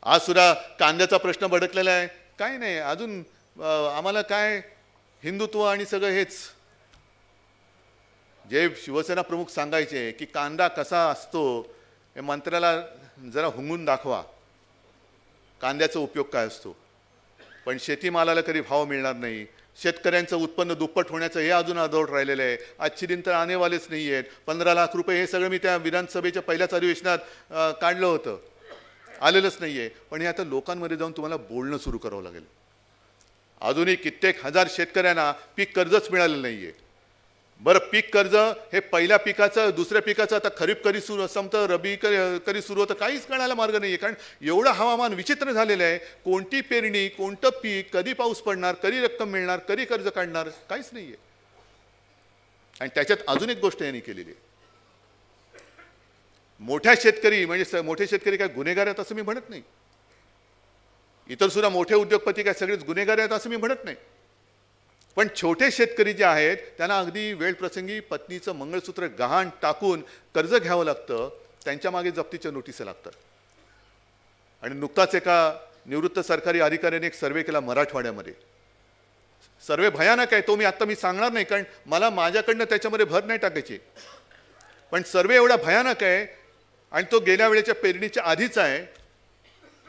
आज सुद्धा कांद्याचा प्रश्न भडकलेला आहे. काय नाही, अजून आम्हाला काय हिंदुत्व आणि सगळं हेच. जे शिवसेना प्रमुख सांगायचे की कांदा कसा असतो हे मंत्र्याला जरा हुंगून दाखवा, कांद्याचा उपयोग काय असतो. पण शेतीमालाला कधी भाव मिळणार नाही. शेतकऱ्यांचं उत्पन्न दुप्पट होण्याचं हे अजून अर्धवट राहिलेलं आहे. आजची दिन तर आनेवालेच नाही आहेत. 15 लाख रुपये हे सगळं मी त्या विधानसभेच्या पहिल्याच अधिवेशनात काढलं होतं, आलेलंच नाही आहे. पण हे आता लोकांमध्ये जाऊन तुम्हाला बोलणं सुरू करावं लागेल. अजूनही कित्येक हजार शेतकऱ्यांना पीक कर्जच मिळालेलं नाही आहे. बरं, पीक कर्ज हे पहिल्या पिकाचं, दुसऱ्या पिकाचं, आता खरीप कधी सुरू संपतं, रबी कधी सुरू होतं, काहीच कळायला मार्ग नाही आहे. कारण एवढं हवामान विचित्र झालेलं आहे. कोणती पेरणी, कोणतं पीक, कधी पाऊस पडणार, कधी रक्कम मिळणार, कधी कर्ज काढणार, काहीच नाही आहे. आणि त्याच्यात अजून एक गोष्ट यांनी केलेली आहे. मोठ्या शेतकरी म्हणजे मोठे शेतकरी काय गुन्हेगार आहेत असं मी म्हणत नाही. इतर सुद्धा मोठे उद्योगपती काय सगळेच गुन्हेगार आहेत असं मी म्हणत नाही. पण छोटे शेतकरी जे आहेत त्यांना अगदी वेळ प्रसंगी पत्नीचं मंगळसूत्र गहाण टाकून कर्ज घ्यावं लागतं. त्यांच्या मागे जप्तीच्या नोटिसा लागतात. आणि नुकताच एका निवृत्त सरकारी अधिकाऱ्याने एक सर्वे केला मराठवाड्यामध्ये. सर्वे भयानक आहे. तो मी सांगणार नाही, कारण मला माझ्याकडनं त्याच्यामध्ये भर नाही टाकायची. पण सर्वे एवढा भयानक आहे आणि तो गेल्या वेळेच्या पेरणीच्या आधीचा आहे.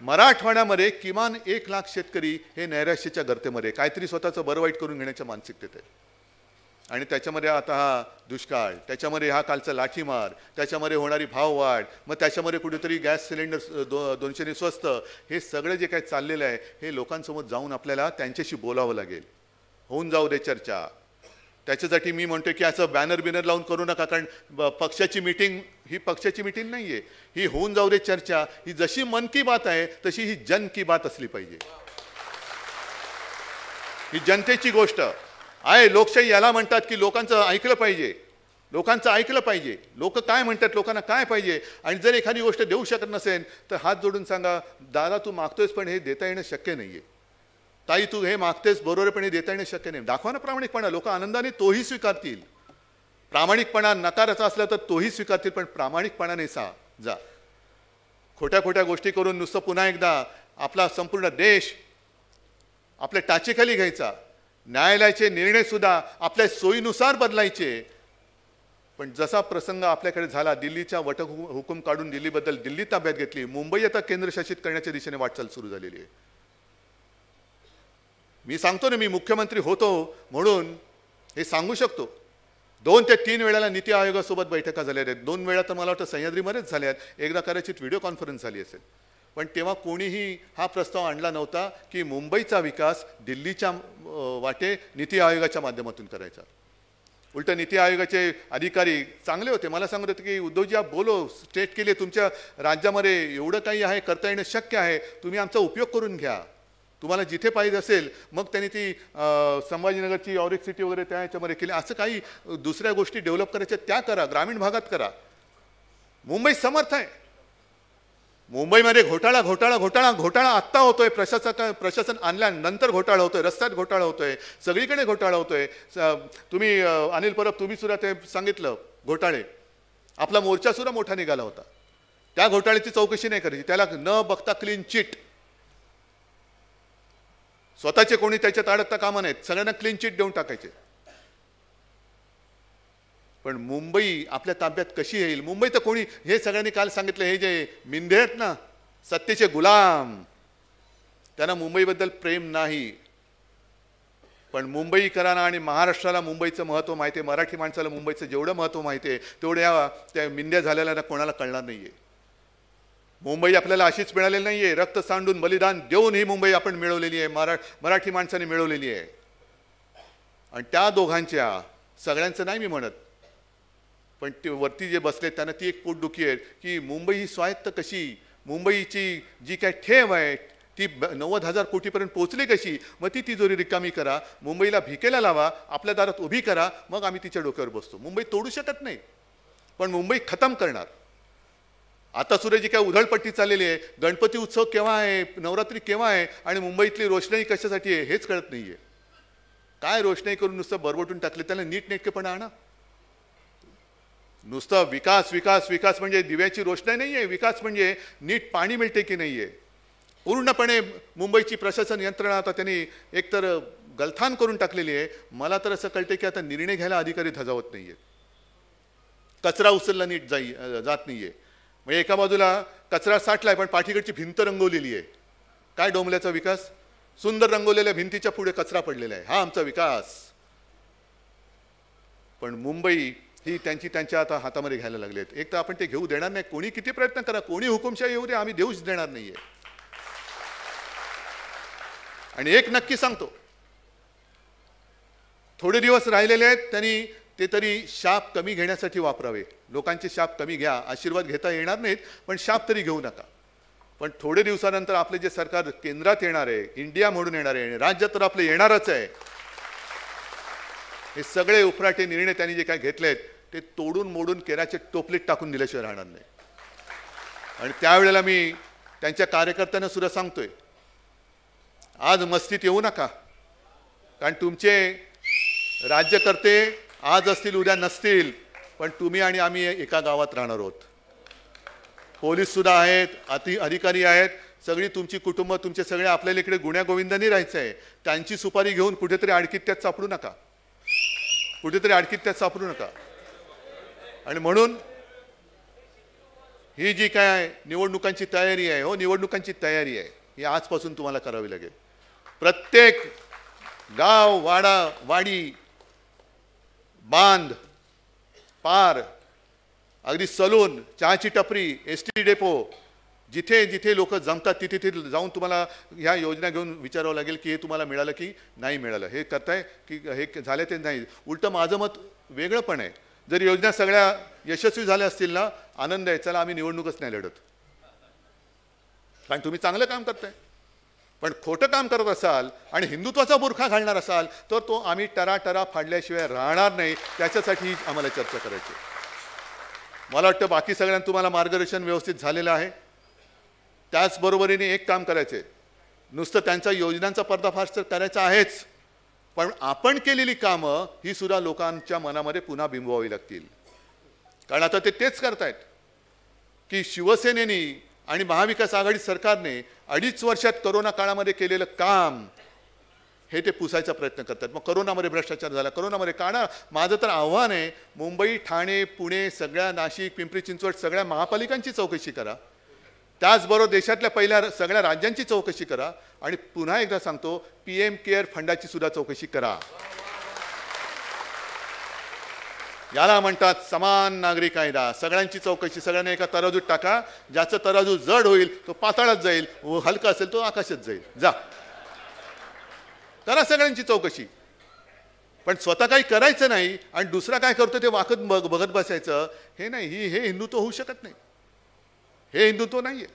मराठवाड्यामध्ये किमान 1 लाख शेतकरी हे नैराश्याच्या गर्तेमध्ये, काहीतरी स्वतःचं बरं वाईट करून घेण्याच्या मानसिकतेत आहे. आणि त्याच्यामध्ये आता हा दुष्काळ, त्याच्यामध्ये हा कालचा लाठीमार, त्याच्यामध्ये होणारी भाववाढ, मग त्याच्यामध्ये कुठेतरी गॅस सिलेंडर 200ने स्वस्त, हे सगळं जे काही चाललेलं आहे हे लोकांसमोर जाऊन आपल्याला त्यांच्याशी बोलावं लागेल. होऊन जाऊ दे चर्चा. त्याच्यासाठी मी म्हणतो की असं बॅनर लावून करू नका, कारण पक्षाची मीटिंग ही पक्षाची मीटिंग नाही आहे. ही होऊन जाऊ दे चर्चा, ही जशी मन की बात आहे तशी ही जन की बात असली पाहिजे. ही जनतेची गोष्ट आहे. लोकशाही याला म्हणतात की लोकांचं ऐकलं पाहिजे, लोकांचं ऐकलं पाहिजे. लोक काय म्हणतात, लोकांना काय पाहिजे. आणि जर एखादी गोष्ट देऊ शकत नसेल तर हात जोडून सांगा, दादा तू मागतोयस पण हे देता येणं शक्य नाही आहे. ताई तू हे मागतेस बरोबरपणे देता येणं शक्य नाही. दाखवा ना प्रामाणिकपणा. लोक आनंदाने तोही स्वीकारतील. प्रामाणिकपणा नकाराचा असला तर तोही स्वीकारतील, पण प्रामाणिकपणाने जा. खोट्या खोट्या गोष्टी करून नुसतं पुन्हा एकदा आपला संपूर्ण देश आपल्या टाचेखाली घ्यायचा. न्यायालयाचे निर्णय सुद्धा आपल्या सोयीनुसार बदलायचे. पण जसा प्रसंग आपल्याकडे झाला, दिल्लीच्या वटहुकूम काढून दिल्लीबद्दल दिल्ली ताब्यात घेतली, मुंबई आता केंद्रशासित करण्याच्या दिशेने वाटचाल सुरू झालेली आहे. मी सांगतो ना, मी मुख्यमंत्री होतो म्हणून हे सांगू शकतो. 2 ते 3 वेळेला नीती आयोगासोबत बैठका झाल्या आहेत. 2 वेळा तर मला वाटतं सह्याद्रीमध्येच झाल्या आहेत. एकदा कदाचित व्हिडिओ कॉन्फरन्स झाली असेल. पण तेव्हा कोणीही हा प्रस्ताव आणला नव्हता की मुंबईचा विकास दिल्लीच्या वाटे नीती आयोगाच्या माध्यमातून करायचा. उलट नीती आयोगाचे अधिकारी चांगले होते. मला सांगत होते की उद्धवजी आप बोलो, स्टेट के लिए तुमच्या राज्यामध्ये एवढं काही आहे, करता येणं शक्य आहे, तुम्ही आमचा उपयोग करून घ्या. तुम्हाला जिथे पाहिजे असेल. मग त्यांनी ती संभाजीनगरची ऑरिक सिटी वगैरे त्या ह्याच्यामध्ये केली. असं काही दुसऱ्या गोष्टी डेव्हलप करायच्या त्या करा, ग्रामीण भागात करा. मुंबई समर्थ आहे. मुंबईमध्ये घोटाळा घोटाळा घोटाळा घोटाळा आत्ता होतोय. प्रशासन आणल्यानंतर घोटाळा होतोय, रस्त्यात घोटाळा होतोय, सगळीकडे घोटाळा होतोय. तुम्ही अनिल परब तुम्ही सुद्धा ते सांगितलं घोटाळे. आपला मोर्चा सुद्धा मोठा निघाला होता. त्या घोटाळ्याची चौकशी नाही करायची, त्याला न बघता क्लीन चिट. स्वतःचे कोणी त्याच्यात अडकता कामा नाहीत, सगळ्यांना क्लीन चिट देऊन टाकायचे. पण मुंबई आपल्या ताब्यात कशी येईल? मुंबई तर कोणी, हे सगळ्यांनी काल सांगितलं, हे जे मिंदे आहेत ना, सत्तेचे गुलाम, त्यांना मुंबईबद्दल प्रेम नाही. पण मुंबईकरांना आणि महाराष्ट्राला मुंबईचं महत्त्व माहिती आहे, मराठी माणसाला मुंबईचं जेवढं महत्त्व माहिती आहे तेवढ्या त्या मिंद्या झालेल्या कोणाला कळणार नाही आहे. मुंबई आपल्याला अशीच मिळालेली नाही आहे, रक्त सांडून बलिदान देऊन ही मुंबई आपण मिळवलेली आहे, मराठी माणसाने मिळवलेली आहे. आणि त्या दोघांच्या, सगळ्यांचं नाही मी म्हणत, पण ते वरती जे बसले त्यांना ती एक पोटदुखी आहे की मुंबई ही स्वायत्त कशी, मुंबईची जी काय ठेव आहे ती 90,000 कोटीपर्यंत पोहोचली कशी? मग ती तिजोरी रिकामी करा, मुंबईला भिकेला लावा, आपल्या दारात उभी करा, मग आम्ही तिच्या डोक्यावर बसतो. मुंबई तोडू शकत नाही, पण मुंबई खतम करणार. आता सुद्धा जी काय उधळपट्टी चाललेली आहे, गणपती उत्सव केव्हा आहे, नवरात्री केव्हा आहे, आणि मुंबईतली रोषणाई कशासाठी आहे हेच कळत नाहीये. काय रोषणाई करून नुसतं बरबटून टाकले, त्याला नीटनेटकेपणा आणा. नुसतं विकास विकास विकास म्हणजे दिव्याची रोषणाई नाही आहे. विकास म्हणजे नीट पाणी मिळते की नाही आहे. पूर्णपणे मुंबईची प्रशासन यंत्रणा आता त्यांनी एकतर गलथान करून टाकलेली आहे. मला तर असं कळते की आता निर्णय घ्यायला अधिकारी धजावत नाही आहेत. कचरा उचलला नीट जात नाही आहे. म्हणजे एका बाजूला कचरा साठलाय पण पाठीकडची भिंत रंगवलेली आहे. काय डोंबल्याचा विकास? सुंदर रंगवलेल्या भिंतीच्या पुढे कचरा पडलेला आहे, हा आमचा विकास. पण मुंबई ही त्यांच्या आता हातामध्ये घ्यायला लागलेत. एक तर आपण ते घेऊ देणार नाही. कोणी किती प्रयत्न करा, कोणी हुकुमशाही येऊ दे, आम्ही देऊच देणार नाहीये. आणि एक नक्की सांगतो, थोडे दिवस राहिलेले आहेत, त्यांनी ते तरी शाप कमी घेण्यासाठी वापरावे. लोकांचे शाप कमी घ्या, आशीर्वाद घेता येणार नाहीत, पण शाप तरी घेऊ नका. पण थोडे दिवसानंतर आपले जे सरकार केंद्रात येणार आहे, इंडिया म्हणून येणार आहे, राज्यात तर आपले येणारच आहे. हे सगळे उफराटे निर्णय त्यांनी जे काय घेतलेत ते तोडून मोडून केराच्या टोपलीत टाकून दिल्याशिवाय राहणार नाही. आणि त्यावेळेला मी त्यांच्या कार्यकर्त्यांना सुद्धा सांगतोय, आज मस्तीत येऊ नका. कारण तुमचे राज्यकर्ते आज असतील उद्या नसतील, पण तुम्ही आणि आम्ही एका गावात राहणार आहोत. पोलीस सुद्धा आहेत, अधिकारी आहेत, सगळी तुमची कुटुंब, तुमचे सगळे आपल्याला इकडे गुण्यागोविंदांनी राहायचं आहे. त्यांची सुपारी घेऊन कुठेतरी अडकीत त्यात सापडू नका, कुठेतरी अडकीत त्यात सापडू नका. आणि म्हणून ही जी काय निवडणुकांची तयारी आहे, हो निवडणुकांची तयारी आहे, ही आजपासून तुम्हाला करावी लागेल. प्रत्येक गाव, वाडा, वाडी, बांध, पार, अगदी सलून, चहाची टपरी, एसटी डेपो, जिथे जिथे लोक जमतात तिथे तिथे जाऊन तुम्हाला ह्या योजना घेऊन विचारावं लागेल की हे तुम्हाला मिळालं की नाही मिळालं, हे करताय की हे झाले ते नाही. उलटं माझं मत वेगळं पण आहे. जर योजना सगळ्या यशस्वी झाल्या असतील ना, आनंद आहे, चला आम्ही निवडणूकच नाही लढत, कारण तुम्ही चांगलं काम करताय. पण खोटं काम करत असाल आणि हिंदुत्वाचा बुरखा घालणार असाल तर तो आम्ही टरा फाडल्याशिवाय राहणार नाही. त्याच्यासाठी आम्हाला चर्चा करायची. मला वाटतं बाकी सगळ्यांना तुम्हाला मार्गदर्शन व्यवस्थित झालेलं आहे. त्याचबरोबरीने एक काम करायचे, नुसतं त्यांच्या योजनांचा पर्दाफाश तर करायचा आहेच, पण आपण केलेली कामं ही सुद्धा लोकांच्या मनामध्ये पुन्हा बिंबवावी लागतील. कारण आता ते तेच करतायत की शिवसेनेने आणि महाविकास आघाडी सरकारने 2.5 वर्षात करोना काळामध्ये केलेलं काम हे ते पुसायचा प्रयत्न करतात. मग करोनामध्ये भ्रष्टाचार झाला, करोनामध्ये काढा. माझं तर आव्हान आहे, मुंबई, ठाणे, पुणे, सगळ्या नाशिक, पिंपरी चिंचवड सगळ्या महापालिकांची चौकशी करा. त्याचबरोबर देशातल्या पहिल्या सगळ्या राज्यांची चौकशी करा. आणि पुन्हा एकदा सांगतो, PM केअर फंडाची सुद्धा चौकशी करा. याला म्हणतात समान नागरी कायदा. सगळ्यांची चौकशी, सगळ्यांना एका तराजूत टाका. ज्याचं तराजू जड होईल तो पाताळात जाईल, हलका असेल तो आकाशात जाईल. जा करा सगळ्यांची चौकशी, पण स्वतः काही करायचं नाही आणि दुसरा काय करतो ते वाकत बघत बसायचं, हे नाही. हे हिंदुत्व होऊ शकत नाही. हे हिंदुत्व नाहीये.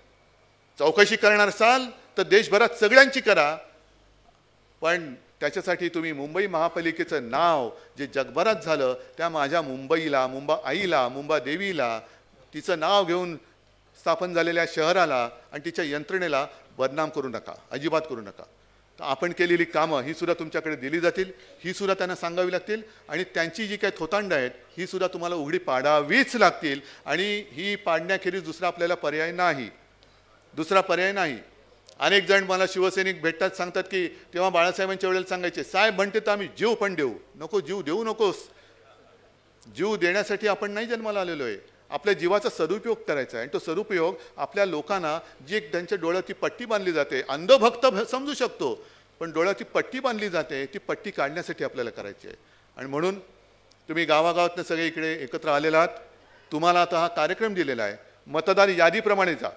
चौकशी करणार असाल तर देशभरात सगळ्यांची करा, पण त्याच्यासाठी तुम्ही मुंबई महापालिकेचं नाव जे जगभरात झालं त्या माझ्या मुंबईला, मुंबा आईला, मुंबा देवीला, तिचं नाव घेऊन स्थापन झालेल्या शहराला आणि तिच्या यंत्रणेला बदनाम करू नका, अजिबात करू नका. तर आपण केलेली कामं ही सुद्धा तुमच्याकडे दिली जातील, ही सुद्धा त्यांना सांगावी लागतील. आणि त्यांची जी काही थोतांड आहेत ही सुद्धा तुम्हाला उघडी पाडावीच लागतील. आणि ही पाडण्याखेरीज दुसरा आपल्याला पर्याय नाही, दुसरा पर्याय नाही. अनेक जण मला शिवसैनिक भेटतात, सांगतात की तेव्हा बाळासाहेबांच्या वेळेला सांगायचे, साहेब म्हणते तर आम्ही जीव पण देऊ. नको, जीव देऊ नकोस. जीव देण्यासाठी आपण नाही जन्माला आलेलो आहे. आपल्या जीवाचा सदुपयोग करायचा आहे. आणि तो सदुपयोग आपल्या लोकांना, जी एक त्यांच्या डोळ्याची पट्टी बांधली जाते, अंधभक्त समजू शकतो, पण डोळ्याची पट्टी बांधली जाते, ती पट्टी काढण्यासाठी आपल्याला करायची आहे. आणि म्हणून तुम्ही गावागावातनं सगळे इकडे एकत्र आलेला आहात. तुम्हाला आता हा कार्यक्रम दिलेला आहे, मतदार यादीप्रमाणेचा.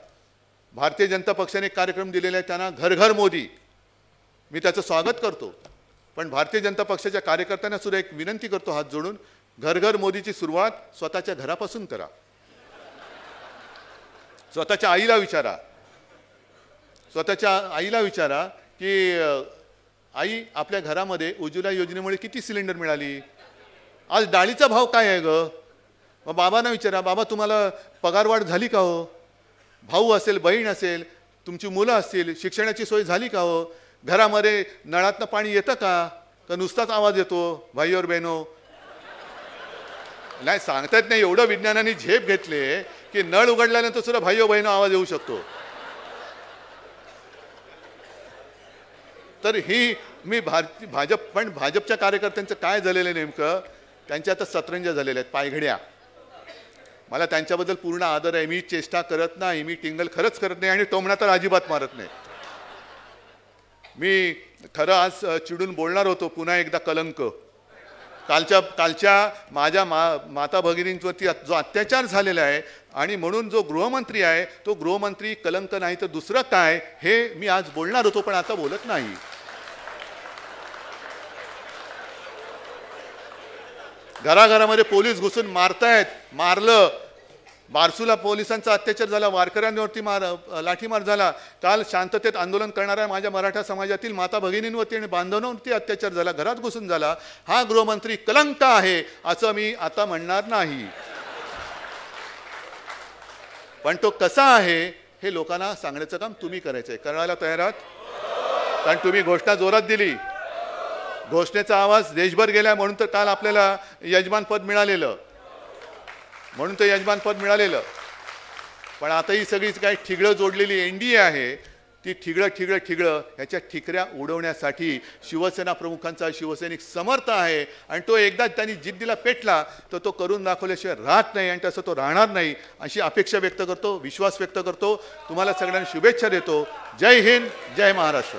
भारतीय जनता पक्षाने एक कार्यक्रम दिलेला आहे, त्यांना घर घर मोदी. मी त्याचं स्वागत करतो, पण भारतीय जनता पक्षाच्या कार्यकर्त्यांना सुद्धा एक विनंती करतो हात जोडून, घर घर मोदीची सुरुवात स्वतःच्या घरापासून करा. स्वतःच्या आईला विचारा, स्वतःच्या आईला विचारा की आई, आपल्या घरामध्ये उज्ज्वला योजनेमुळे किती सिलेंडर मिळाली? आज डाळीचा भाव काय आहे ग? मग बाबांना विचारा, बाबा तुम्हाला पगारवाढ झाली का हो? भाऊ असेल, बहीण असेल, तुमची मुलं असतील, शिक्षणाची सोय झाली का हो? घरामध्ये नळातनं पाणी येतं का नुसताच आवाज येतो भाई और बहनो? नाही, सांगतात नाही, एवढं विज्ञानाने झेप घेतले की नळ उघडल्यानंतर सुद्धा भाई और बहिनो आवाज येऊ शकतो. तर ही मी भाजप, पण भाजपच्या कार्यकर्त्यांचं काय झालेलं आहे नेमकं, त्यांच्या आता सतरंजा झालेल्या आहेत, पायघड्या. मला त्यांच्याबद्दल पूर्ण आदर आहे. मी चेष्टा करत नाही, मी टिंगल खरंच करत नाही आणि टोमणा तर अजिबात मारत नाही. मी खरं आज चिडून बोलणार होतो पुन्हा एकदा कलंक. कालच्या माझ्या माता भगिनींवरती जो अत्याचार झालेला आहे, आणि म्हणून जो गृहमंत्री आहे तो गृहमंत्री कलंक नाही तर दुसरं काय, हे मी आज बोलणार होतो, पण आता बोलत नाही. घराघरामध्ये पोलीस घुसून मारतायत. मारलं, बारसूला पोलिसांचा अत्याचार झाला, वारकऱ्यांवरती लाठीमार झाला. काल शांततेत आंदोलन करणाऱ्या माझ्या मराठा समाजातील माता भगिनींवरती आणि बांधवांवरती अत्याचार झाला, घरात घुसून झाला. हा गृहमंत्री कलंक आहे असं मी आता म्हणणार नाही, पण तो कसा आहे हे लोकांना सांगण्याचं काम तुम्ही करायचंय. करायला तयार आहात? कारण तुम्ही घोषणा जोरात दिली, घोषणेचा आवाज देशभर गेला, म्हणून तर काल आपल्याला यजमानपद मिळालेलं, म्हणून तर यजमानपद मिळालेलं. पण आता ही सगळी काही ठिगळं जोडलेली एनडीए आहे, ती ठिगळं ह्याच्या ठिकऱ्या उडवण्यासाठी शिवसेना प्रमुखांचा शिवसैनिक समर्थ आहे. आणि तो एकदा त्यांनी जिद्दीला पेटला तर तो करून दाखवल्याशिवाय राहत नाही, आणि तसं तो राहणार नाही अशी अपेक्षा व्यक्त करतो, विश्वास व्यक्त करतो. तुम्हाला सगळ्यांना शुभेच्छा देतो. जय हिंद, जय महाराष्ट्र.